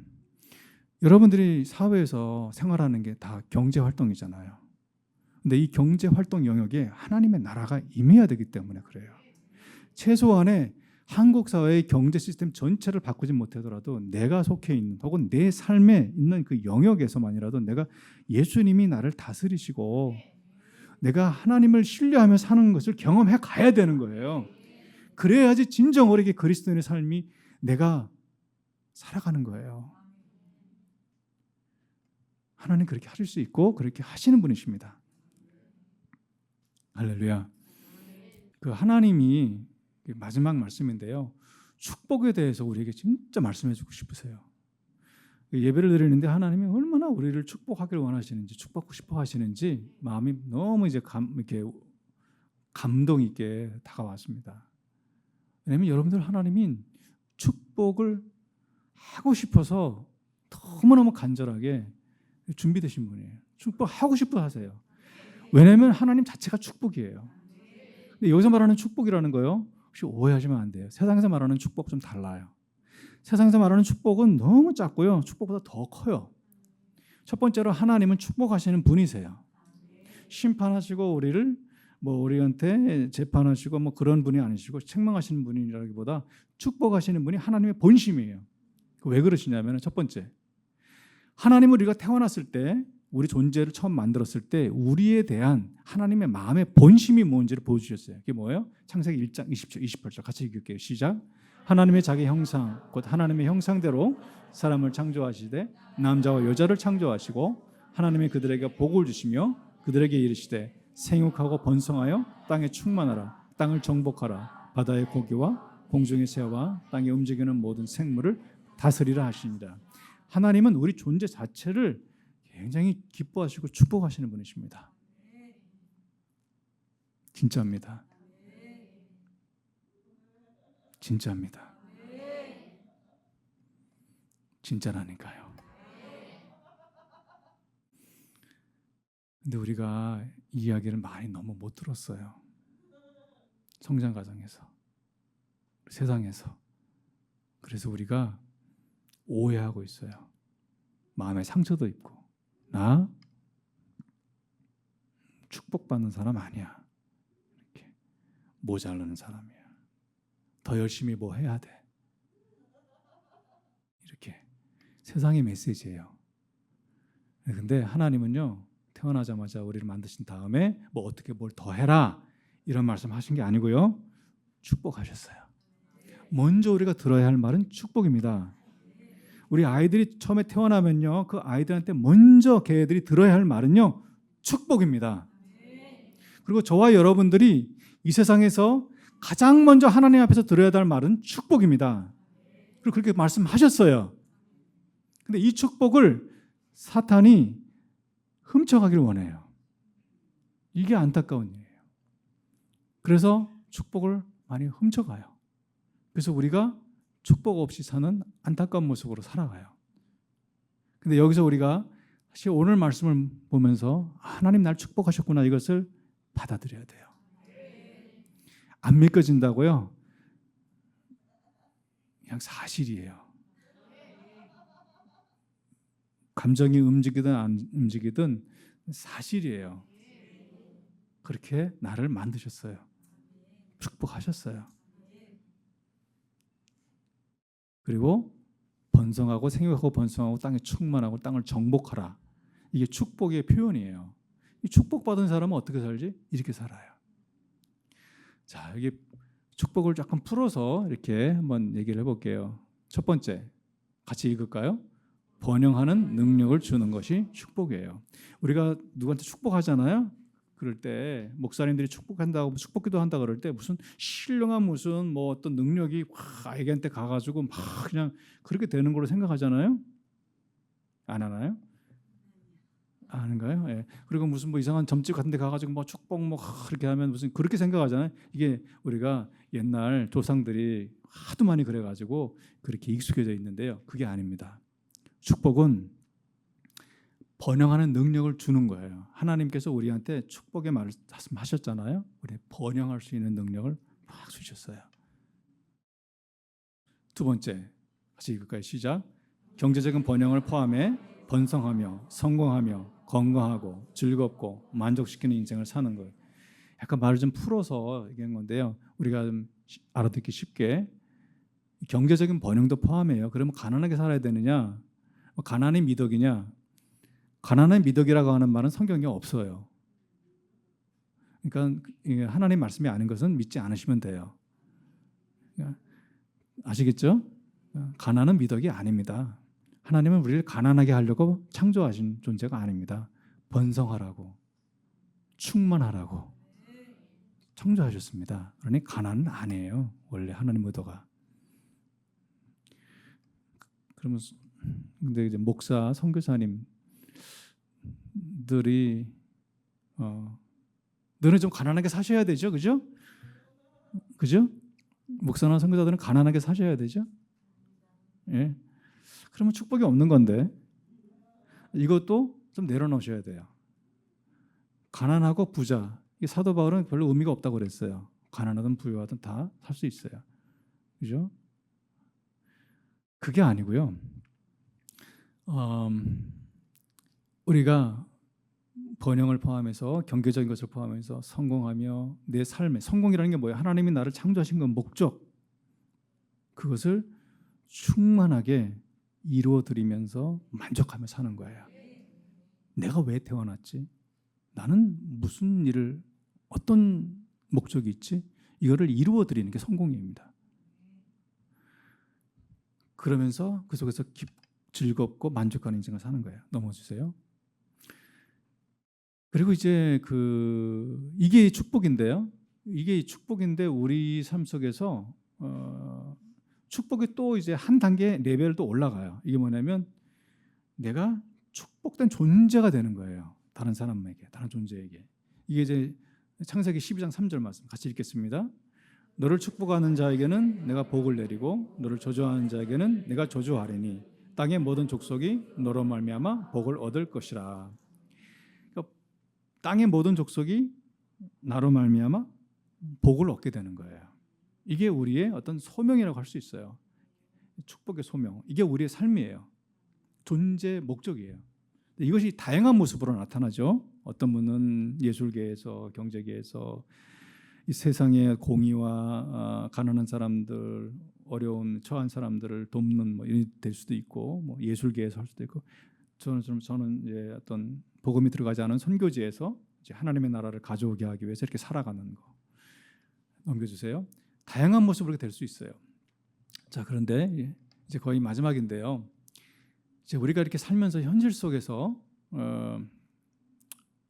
여러분들이 사회에서 생활하는 게 다 경제 활동이잖아요. 근데 이 경제 활동 영역에 하나님의 나라가 임해야 되기 때문에 그래요. 최소한의 한국 사회의 경제 시스템 전체를 바꾸지 못하더라도 내가 속해 있는 혹은 내 삶에 있는 그 영역에서만이라도 내가 예수님이 나를 다스리시고 내가 하나님을 신뢰하며 사는 것을 경험해 가야 되는 거예요. 그래야지 진정으로 이게 그리스도인의 삶이 내가 살아가는 거예요. 하나님 그렇게 하실 수 있고 그렇게 하시는 분이십니다. 할렐루야. 그 하나님이 마지막 말씀인데요. 축복에 대해서 우리에게 진짜 말씀해 주고 싶으세요. 예배를 드리는데 하나님이 얼마나 우리를 축복하길 원하시는지, 축복하고 싶어 하시는지 마음이 너무 이제 이렇게 감동 있게 다가왔습니다. 왜냐하면 여러분들 하나님이 축복을 하고 싶어서 너무너무 간절하게 준비되신 분이에요. 축복하고 싶어 하세요. 왜냐하면 하나님 자체가 축복이에요. 근데 여기서 말하는 축복이라는 거요, 혹시 오해하시면 안 돼요. 세상에서 말하는 축복 좀 달라요. 세상에서 말하는 축복은 너무 작고요, 축복보다 더 커요. 첫 번째로 하나님은 축복하시는 분이세요. 심판하시고 우리를 우리한테 재판하시고 그런 분이 아니시고 책망하시는 분이라기보다 축복하시는 분이 하나님의 본심이에요. 왜 그러시냐면 첫 번째, 하나님은 우리가 태어났을 때, 우리 존재를 처음 만들었을 때 우리에 대한 하나님의 마음의 본심이 뭔지를 보여주셨어요. 그게 뭐예요? 창세기 1장 20절, 28절 같이 읽을게요. 시작. 하나님의 자기 형상, 곧 하나님의 형상대로 사람을 창조하시되 남자와 여자를 창조하시고 하나님이 그들에게 복을 주시며 그들에게 이르시되 생육하고 번성하여 땅에 충만하라. 땅을 정복하라. 바다의 고기와 공중의 새와 땅에 움직이는 모든 생물을 다스리라 하시니라. 하나님은 우리 존재 자체를 굉장히 기뻐하시고 축복하시는 분이십니다. 진짜입니다. 진짜입니다. 진짜라니까요. 근데 우리가 이 이야기를 많이 너무 못 들었어요. 성장 과정에서, 세상에서. 그래서 우리가 오해하고 있어요. 마음에 상처도 있고. 나 축복받는 사람 아니야. 이렇게 모자라는 사람이야. 더 열심히 뭐 해야 돼. 이렇게 세상의 메시지예요. 근데 하나님은요, 태어나자마자 우리를 만드신 다음에 뭐 어떻게 뭘 더 해라 이런 말씀하신 게 아니고요, 축복하셨어요. 먼저 우리가 들어야 할 말은 축복입니다. 우리 아이들이 처음에 태어나면요, 그 아이들한테 먼저 걔들이 들어야 할 말은요, 축복입니다. 그리고 저와 여러분들이 이 세상에서 가장 먼저 하나님 앞에서 들어야 할 말은 축복입니다. 그리고 그렇게 말씀하셨어요. 근데 이 축복을 사탄이 훔쳐가기를 원해요. 이게 안타까운 일이에요. 그래서 축복을 많이 훔쳐가요. 그래서 우리가 축복 없이 사는 안타까운 모습으로 살아가요. 근데 여기서 우리가 사실 오늘 말씀을 보면서 하나님 날 축복하셨구나, 이것을 받아들여야 돼요. 안 믿겨진다고요? 그냥 사실이에요. 감정이 움직이든 안 움직이든 사실이에요. 그렇게 나를 만드셨어요. 축복하셨어요. 그리고 번성하고 생육하고 번성하고 땅에 충만하고 땅을 정복하라. 이게 축복의 표현이에요. 이 축복받은 사람은 어떻게 살지? 이렇게 살아요. 자, 여기 축복을 약간 풀어서 이렇게 한번 얘기를 해볼게요. 첫 번째, 같이 읽을까요? 번영하는 능력을 주는 것이 축복이에요. 우리가 누구한테 축복하잖아요. 그럴 때 목사님들이 축복한다고 축복기도 한다 그럴 때 무슨 신령한 무슨 뭐 어떤 능력이 아이한테 가가지고 막 그냥 그렇게 되는 걸로 생각하잖아요. 안 하나요? 아는가요? 예. 그리고 무슨 뭐 이상한 점집 같은 데 가가지고 뭐 축복 뭐 그렇게 하면 무슨 그렇게 생각하잖아요. 이게 우리가 옛날 조상들이 하도 많이 그래가지고 그렇게 익숙해져 있는데요. 그게 아닙니다. 축복은 번영하는 능력을 주는 거예요. 하나님께서 우리한테 축복의 말씀하셨잖아요. 우리 번영할 수 있는 능력을 막 주셨어요. 두 번째, 같이 읽을까요? 시작. 경제적인 번영을 포함해 번성하며 성공하며 건강하고 즐겁고 만족시키는 인생을 사는 거예요. 약간 말을 좀 풀어서 얘기한 건데요. 우리가 좀 알아듣기 쉽게 경제적인 번영도 포함해요. 그러면 가난하게 살아야 되느냐? 가난이 미덕이냐? 가난한 미덕이라고 하는 말은 성경에 없어요. 그러니까 하나님 말씀이 아닌 것은 믿지 않으시면 돼요. 아시겠죠? 가난은 미덕이 아닙니다. 하나님은 우리를 가난하게 하려고 창조하신 존재가 아닙니다. 번성하라고, 충만하라고 창조하셨습니다. 그러니 가난은 아니에요. 원래 하나님 의도가. 그러면 근데 이제 목사, 선교사님 들이 너는 좀 가난하게 사셔야 되죠, 그죠? 그죠? 목사나 선교사들은 가난하게 사셔야 되죠. 예. 그러면 축복이 없는 건데 이것도 좀 내려놓으셔야 돼요. 가난하고 부자, 이 사도 바울은 별로 의미가 없다고 그랬어요. 가난하든 부유하든 다 살 수 있어요, 그죠? 그게 아니고요. 우리가 번영을 포함해서 경제적인 것을 포함해서 성공하며 내 삶에, 성공이라는 게 뭐예요? 하나님이 나를 창조하신 건 목적, 그것을 충만하게 이루어 드리면서 만족하며 사는 거예요. 내가 왜 태어났지? 나는 무슨 일을 어떤 목적이 있지? 이거를 이루어 드리는 게 성공입니다. 그러면서 그 속에서 즐겁고 만족하는 인생을 사는 거예요. 넘어주세요. 그리고 이제 이게 축복인데요. 이게 축복인데 우리 삶 속에서 축복이 또 이제 한 단계 레벨도 올라가요. 이게 뭐냐면 내가 축복된 존재가 되는 거예요. 다른 사람에게, 다른 존재에게. 이게 이제 창세기 12장 3절 말씀 같이 읽겠습니다. 너를 축복하는 자에게는 내가 복을 내리고 너를 저주하는 자에게는 내가 저주하리니 땅의 모든 족속이 너로 말미암아 복을 얻을 것이라. 그러니까 땅의 모든 족속이 나로 말미암아 복을 얻게 되는 거예요. 이게 우리의 어떤 소명이라고 할 수 있어요. 축복의 소명. 이게 우리의 삶이에요. 존재 목적이에요. 이것이 다양한 모습으로 나타나죠. 어떤 분은 예술계에서, 경제계에서 이 세상의 공의와 가난한 사람들, 어려운 처한 사람들을 돕는 뭐 일이 될 수도 있고, 뭐 예술계에서 할 수도 있고, 저는 이제 어떤 복음이 들어가지 않은 선교지에서 이제 하나님의 나라를 가져오게 하기 위해서 이렇게 살아가는 거. 넘겨주세요. 다양한 모습으로 될 수 있어요. 자, 그런데 이제 거의 마지막인데요. 이제 우리가 이렇게 살면서 현실 속에서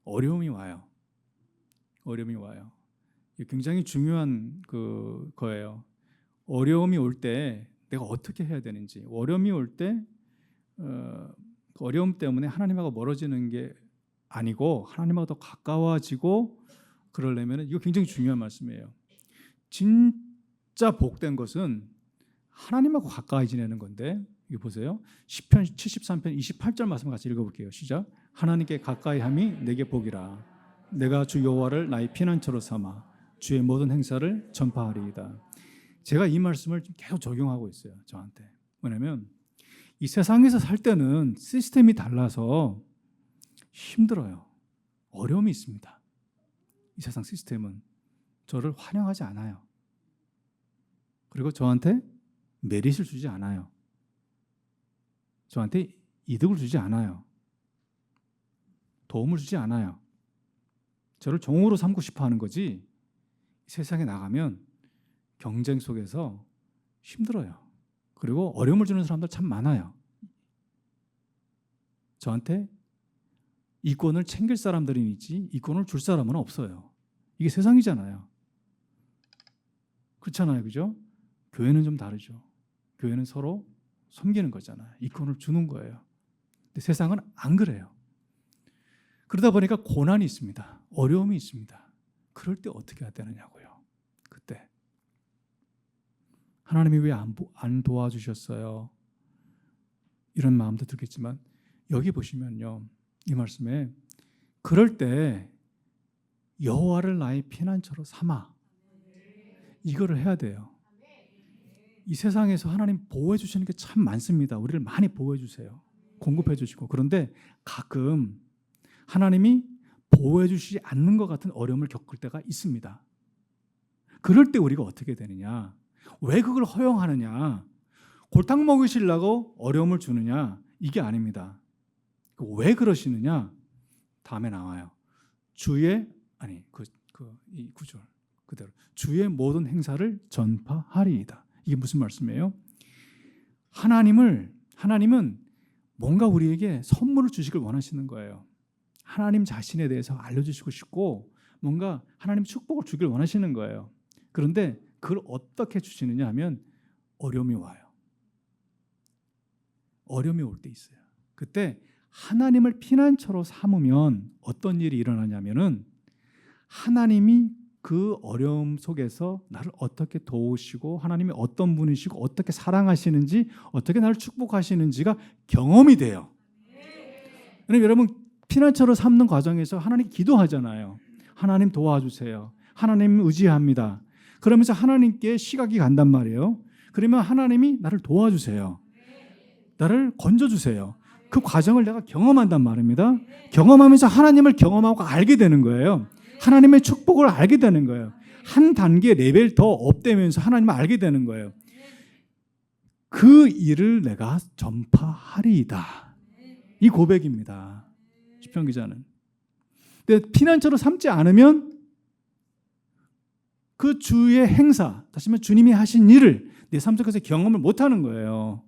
어려움이 와요. 어려움이 와요. 굉장히 중요한 거예요. 어려움이 올 때 내가 어떻게 해야 되는지, 어려움이 올 때 그 어려움 때문에 하나님하고 멀어지는 게 아니고 하나님하고 더 가까워지고 그러려면 이거 굉장히 중요한 말씀이에요. 진짜 복된 것은 하나님하고 가까이 지내는 건데, 이거 보세요. 시편 73편 28절 말씀 같이 읽어볼게요. 시작. 하나님께 가까이함이 내게 복이라. 내가 주 여호와를 나의 피난처로 삼아 주의 모든 행사를 전파하리이다. 제가 이 말씀을 계속 적용하고 있어요. 저한테. 뭐냐면 이 세상에서 살 때는 시스템이 달라서 힘들어요. 어려움이 있습니다. 이 세상 시스템은 저를 환영하지 않아요. 그리고 저한테 메리트를 주지 않아요. 저한테 이득을 주지 않아요. 도움을 주지 않아요. 저를 종으로 삼고 싶어 하는 거지, 세상에 나가면 경쟁 속에서 힘들어요. 그리고 어려움을 주는 사람들 참 많아요. 저한테 이권을 챙길 사람들이 있지 이권을 줄 사람은 없어요. 이게 세상이잖아요. 그렇잖아요. 그죠? 교회는 좀 다르죠. 교회는 서로 섬기는 거잖아요. 이권을 주는 거예요. 근데 세상은 안 그래요. 그러다 보니까 고난이 있습니다. 어려움이 있습니다. 그럴 때 어떻게 해야 되느냐고요. 그때 하나님이 왜 안 도와주셨어요? 이런 마음도 들겠지만 여기 보시면요, 이 말씀에 그럴 때 여호와를 나의 피난처로 삼아, 이거를 해야 돼요. 이 세상에서 하나님 보호해 주시는 게 참 많습니다. 우리를 많이 보호해 주세요. 공급해 주시고. 그런데 가끔 하나님이 보호해 주시지 않는 것 같은 어려움을 겪을 때가 있습니다. 그럴 때 우리가 어떻게 되느냐? 왜 그걸 허용하느냐? 골탕 먹이시려고 어려움을 주느냐? 이게 아닙니다. 왜 그러시느냐? 다음에 나와요. 이 구절 그대로 주의 모든 행사를 전파하리이다. 이게 무슨 말씀이에요? 하나님은 뭔가 우리에게 선물을 주시길 원하시는 거예요. 하나님 자신에 대해서 알려주시고 싶고 뭔가 하나님 축복을 주길 원하시는 거예요. 그런데 그걸 어떻게 주시느냐 하면 어려움이 와요. 어려움이 올 때 있어요. 그때 하나님을 피난처로 삼으면 어떤 일이 일어나냐면은 하나님이 그 어려움 속에서 나를 어떻게 도우시고 하나님이 어떤 분이시고 어떻게 사랑하시는지 어떻게 나를 축복하시는지가 경험이 돼요. 왜냐면 여러분 피난처로 삼는 과정에서 하나님 기도하잖아요. 하나님 도와주세요. 하나님 의지합니다. 그러면서 하나님께 시각이 간단 말이에요. 그러면 하나님이 나를 도와주세요. 나를 건져주세요. 그 과정을 내가 경험한단 말입니다. 경험하면서 하나님을 경험하고 알게 되는 거예요. 하나님의 축복을 알게 되는 거예요. 한 단계 레벨 더 업되면서 하나님을 알게 되는 거예요. 그 일을 내가 전파하리이다. 이 고백입니다. 시편 기자는. 근데 피난처로 삼지 않으면 그 주의 행사, 다시 말해 주님이 하신 일을 내 삶 속에서 경험을 못하는 거예요.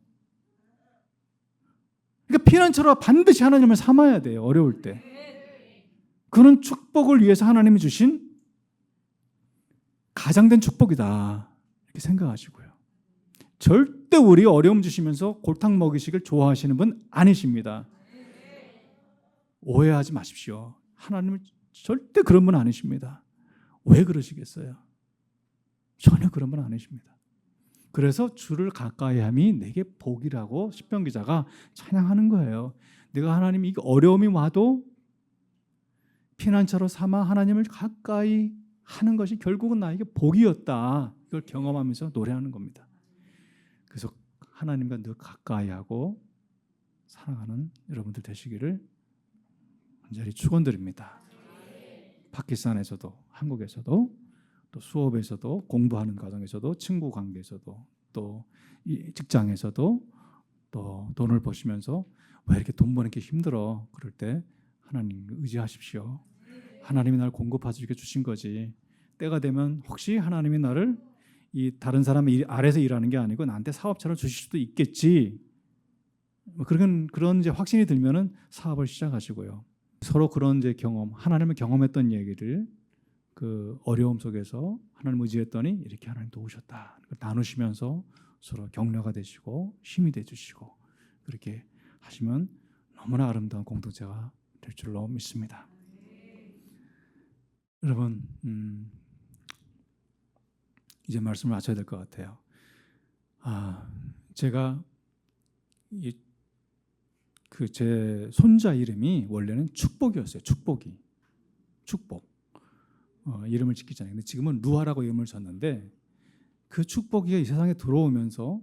그러니까 피난처로 반드시 하나님을 삼아야 돼요. 어려울 때. 그런 축복을 위해서 하나님이 주신 가장된 축복이다. 이렇게 생각하시고요. 절대 우리 어려움 주시면서 골탕 먹이시길 좋아하시는 분 아니십니다. 오해하지 마십시오. 하나님은 절대 그런 분 아니십니다. 왜 그러시겠어요? 전혀 그런 분 아니십니다. 그래서 주를 가까이함이 내게 복이라고 시편 기자가 찬양하는 거예요. 내가 하나님 이 어려움이 와도 피난처로 삼아 하나님을 가까이 하는 것이 결국은 나에게 복이었다. 이걸 경험하면서 노래하는 겁니다. 그래서 하나님과 늘 가까이하고 사랑하는 여러분들 되시기를 간절히 축원드립니다. 파키스탄에서도 한국에서도 또 수업에서도 공부하는 과정에서도 친구 관계에서도 또 직장에서도 또 돈을 버시면서 왜 이렇게 돈 버는 게 힘들어? 그럴 때 하나님 의지하십시오. 하나님이 나를 공급하시게 주신 거지. 때가 되면 혹시 하나님이 나를 이 다른 사람의 아래서 일하는 게 아니고 나한테 사업처럼 주실 수도 있겠지. 그런 이제 확신이 들면은 사업을 시작하시고요. 서로 그런 이제 경험, 하나님을 경험했던 얘기를 그 어려움 속에서 하나님 의지했더니 이렇게 하나님 도우셨다. 나누시면서 서로 격려가 되시고 힘이 돼 주시고 그렇게 하시면 너무나 아름다운 공동체가 될 줄로 믿습니다. 여러분, 이제 말씀을 마쳐야 될 것 같아요. 제가 제 손자 이름이 원래는 축복이었어요. 축복. 이름을 짓기 전에. 근데 지금은 루아라고 이름을 졌는데 그 축복이 이 세상에 들어오면서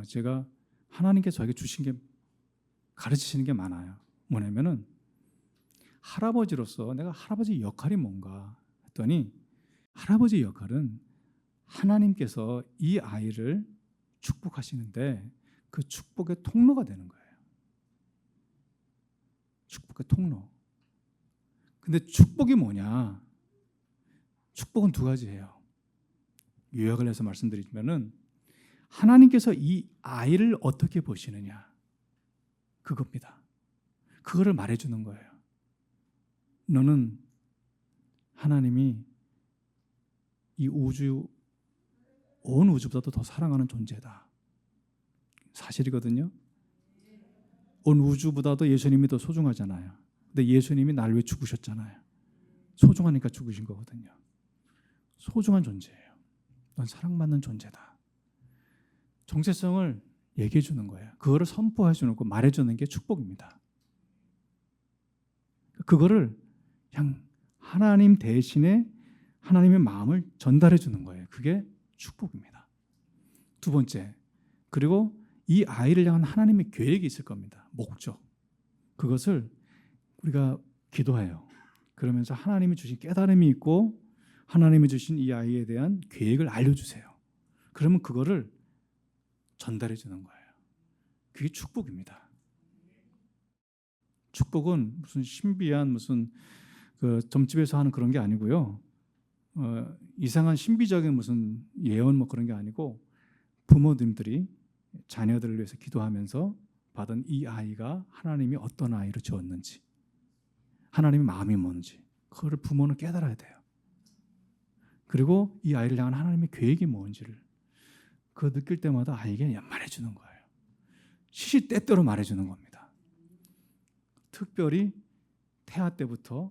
제가 하나님께서 저에게 주신 게 가르치시는 게 많아요. 뭐냐면은 할아버지로서 내가 할아버지 역할이 뭔가 했더니 할아버지 역할은 하나님께서 이 아이를 축복하시는데 그 축복의 통로가 되는 거예요. 축복의 통로. 근데 축복이 뭐냐? 축복은 두 가지예요. 요약을 해서 말씀드리면은 하나님께서 이 아이를 어떻게 보시느냐 그겁니다. 그거를 말해주는 거예요. 너는 하나님이 이 우주 온 우주보다도 더 사랑하는 존재다. 사실이거든요. 온 우주보다도 예수님이 더 소중하잖아요. 근데 예수님이 날 위해 죽으셨잖아요. 소중하니까 죽으신 거거든요. 소중한 존재예요. 넌 사랑받는 존재다. 정체성을 얘기해 주는 거예요. 그거를 선포해 주는 거 말해 주는 게 축복입니다. 그거를 그냥 하나님 대신에 하나님의 마음을 전달해 주는 거예요. 그게 축복입니다. 두 번째, 그리고 이 아이를 향한 하나님의 계획이 있을 겁니다. 목적. 그것을 우리가 기도해요. 그러면서 하나님이 주신 깨달음이 있고 하나님이 주신 이 아이에 대한 계획을 알려주세요. 그러면 그거를 전달해 주는 거예요. 그게 축복입니다. 축복은 무슨 신비한 무슨 그 점집에서 하는 그런 게 아니고요. 이상한 신비적인 무슨 예언 뭐 그런 게 아니고 부모님들이 자녀들을 위해서 기도하면서 받은 이 아이가 하나님이 어떤 아이로 지었는지 하나님의 마음이 뭔지 그거를 부모는 깨달아야 돼요. 그리고 이 아이를 향한 하나님의 계획이 뭔지를 그거 느낄 때마다 아이에게 말해주는 거예요. 시시때때로 말해주는 겁니다. 특별히 태아 때부터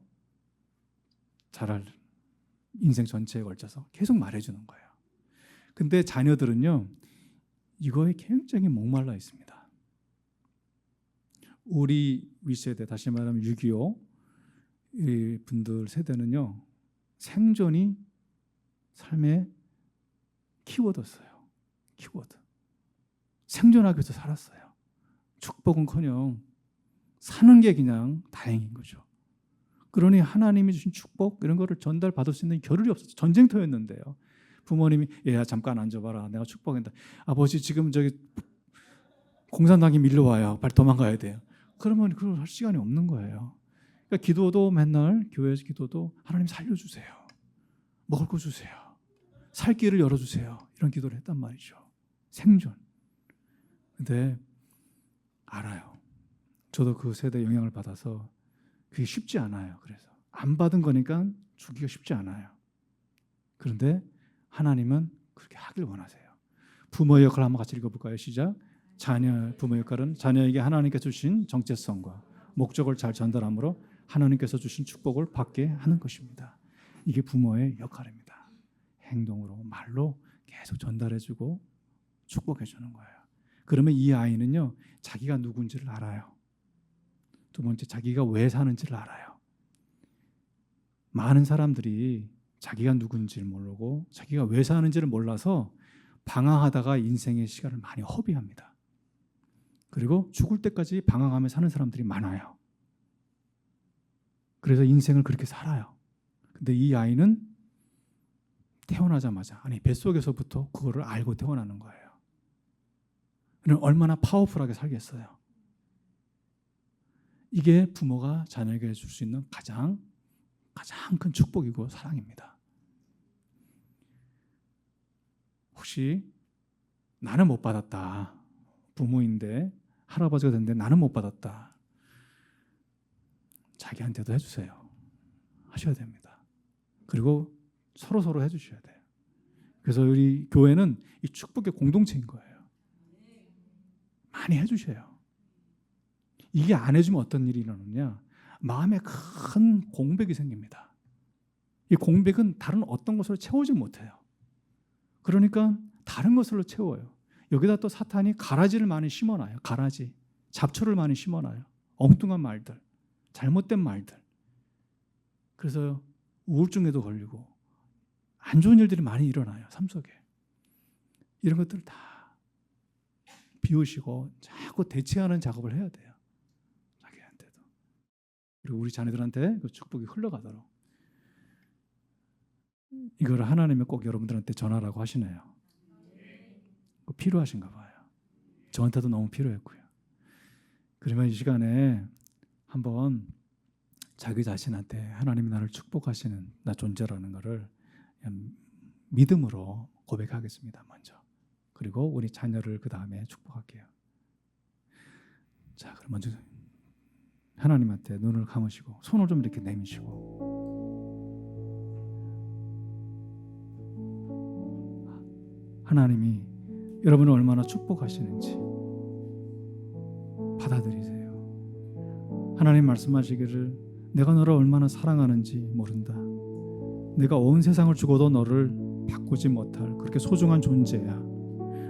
자랄 인생 전체에 걸쳐서 계속 말해주는 거예요. 근데 자녀들은요 이거에 굉장히 목말라 있습니다. 우리 윗세대 다시 말하면 6.25 이 분들 세대는요 생존이 삶의 키워드였어요. 키워드. 생존하기 위해서 살았어요. 축복은커녕 사는 게 그냥 다행인 거죠. 그러니 하나님이 주신 축복 이런 거를 전달받을 수 있는 겨를이 없었어요. 전쟁터였는데요. 부모님이 얘야 잠깐 앉아봐라. 내가 축복한다. 아버지 지금 저기 공산당이 밀려와요. 빨리 도망가야 돼요. 그러면 그걸 할 시간이 없는 거예요. 그러니까 기도도 맨날 교회에서 기도도 하나님 살려주세요. 먹을 거 주세요. 살 길을 열어주세요. 이런 기도를 했단 말이죠. 생존. 근데 알아요. 저도 그 세대 영향을 받아서 그게 쉽지 않아요. 그래서 안 받은 거니까 주기가 쉽지 않아요. 그런데 하나님은 그렇게 하길 원하세요. 부모의 역할을 한번 같이 읽어볼까요? 시작. 부모의 역할은 자녀에게 하나님께서 주신 정체성과 목적을 잘 전달함으로 하나님께서 주신 축복을 받게 하는 것입니다. 이게 부모의 역할입니다. 행동으로 말로 계속 전달해주고 축복해주는 거예요. 그러면 이 아이는요, 자기가 누군지를 알아요. 두 번째, 자기가 왜 사는지를 알아요. 많은 사람들이 자기가 누군지를 모르고 자기가 왜 사는지를 몰라서 방황하다가 인생의 시간을 많이 허비합니다. 그리고 죽을 때까지 방황하며 사는 사람들이 많아요. 그래서 인생을 그렇게 살아요. 근데 이 아이는 태어나자마자, 아니 뱃속에서부터 그거를 알고 태어나는 거예요. 그럼 얼마나 파워풀하게 살겠어요. 이게 부모가 자녀에게 줄 수 있는 가장 큰 축복이고 사랑입니다. 혹시 나는 못 받았다. 부모인데 할아버지가 됐는데 나는 못 받았다. 자기한테도 해주세요. 하셔야 됩니다. 그리고 서로 해주셔야 돼요. 그래서 우리 교회는 이 축복의 공동체인 거예요. 많이 해주셔요. 이게 안 해주면 어떤 일이 일어나느냐? 마음에 큰 공백이 생깁니다. 이 공백은 다른 어떤 것으로 채우지 못해요. 그러니까 다른 것으로 채워요. 여기다 또 사탄이 가라지를 많이 심어놔요. 가라지, 잡초를 많이 심어놔요. 엉뚱한 말들, 잘못된 말들. 그래서 우울증에도 걸리고 안 좋은 일들이 많이 일어나요. 삶 속에. 이런 것들을 다 비우시고 자꾸 대체하는 작업을 해야 돼요. 자기한테도. 그리고 우리 자녀들한테 그 축복이 흘러가도록. 이거를 하나님이 꼭 여러분들한테 전하라고 하시네요. 필요하신가 봐요. 저한테도 너무 필요했고요. 그러면 이 시간에 한번 자기 자신한테 하나님이 나를 축복하시는 나 존재라는 것을 믿음으로 고백하겠습니다. 먼저. 그리고 우리 자녀를 그 다음에 축복할게요. 자, 그럼 먼저 하나님한테 눈을 감으시고 손을 좀 이렇게 내미시고 하나님이 여러분을 얼마나 축복하시는지 받아들이세요. 하나님 말씀하시기를 내가 너를 얼마나 사랑하는지 모른다. 내가 온 세상을 주고도 너를 바꾸지 못할 그렇게 소중한 존재야.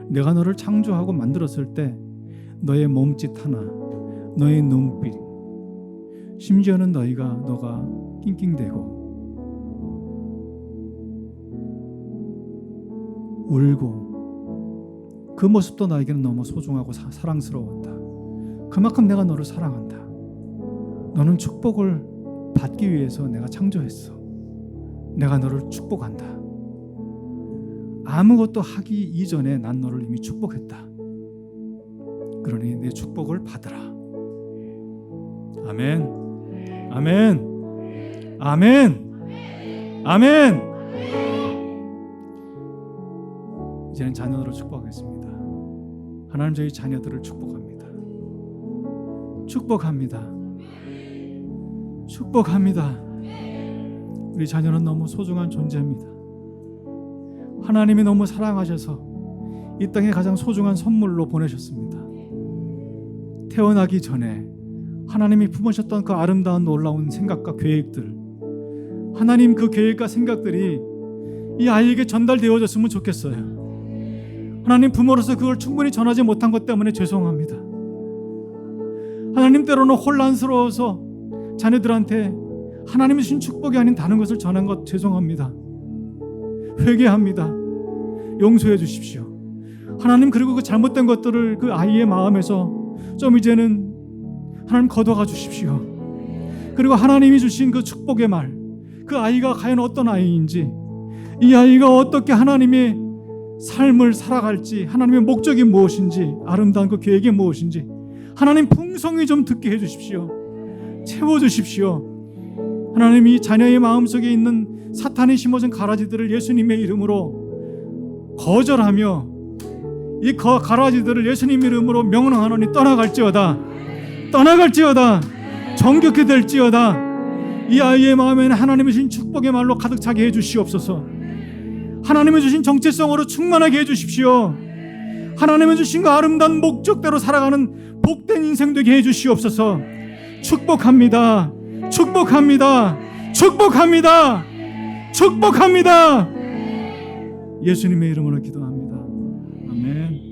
내가 너를 창조하고 만들었을 때 너의 몸짓 하나, 너의 눈빛, 심지어는 너가 낑낑대고 울고 그 모습도 나에게는 너무 소중하고 사랑스러웠다. 그만큼 내가 너를 사랑한다. 너는 축복을 받기 위해서 내가 창조했어. 내가 너를 축복한다. 아무것도 하기 이전에 난 너를 이미 축복했다. 그러니 내 축복을 받으라. 아멘. 아멘. 아멘. 아멘. 이제는 자녀들을 축복하겠습니다. 하나님 저희 자녀들을 축복합니다. 축복합니다. 축복합니다. 우리 자녀는 너무 소중한 존재입니다. 하나님이 너무 사랑하셔서 이 땅에 가장 소중한 선물로 보내셨습니다. 태어나기 전에 하나님이 품으셨던 그 아름다운 놀라운 생각과 계획들, 하나님 그 계획과 생각들이 이 아이에게 전달되어졌으면 좋겠어요. 하나님 부모로서 그걸 충분히 전하지 못한 것 때문에 죄송합니다. 하나님 때로는 혼란스러워서 자녀들한테 하나님이 주신 축복이 아닌 다른 것을 전한 것 죄송합니다. 회개합니다. 용서해 주십시오. 하나님 그리고 그 잘못된 것들을 그 아이의 마음에서 좀 이제는 하나님 걷어가 주십시오. 그리고 하나님이 주신 그 축복의 말, 그 아이가 과연 어떤 아이인지 이 아이가 어떻게 하나님의 삶을 살아갈지, 하나님의 목적이 무엇인지, 아름다운 그 계획이 무엇인지 하나님 풍성히 좀 듣게 해주십시오. 채워주십시오. 하나님, 이 자녀의 마음속에 있는 사탄이 심어진 가라지들을 예수님의 이름으로 거절하며 이 가라지들을 예수님의 이름으로 명령하노니 떠나갈지어다, 떠나갈지어다, 정결케 될지어다. 이 아이의 마음에는 하나님의 주신 축복의 말로 가득 차게 해주시옵소서. 하나님의 주신 정체성으로 충만하게 해주십시오. 하나님의 주신 그 아름다운 목적대로 살아가는 복된 인생 되게 해주시옵소서. 축복합니다. 축복합니다. 축복합니다. 축복합니다. 예수님의 이름으로 기도합니다. 아멘.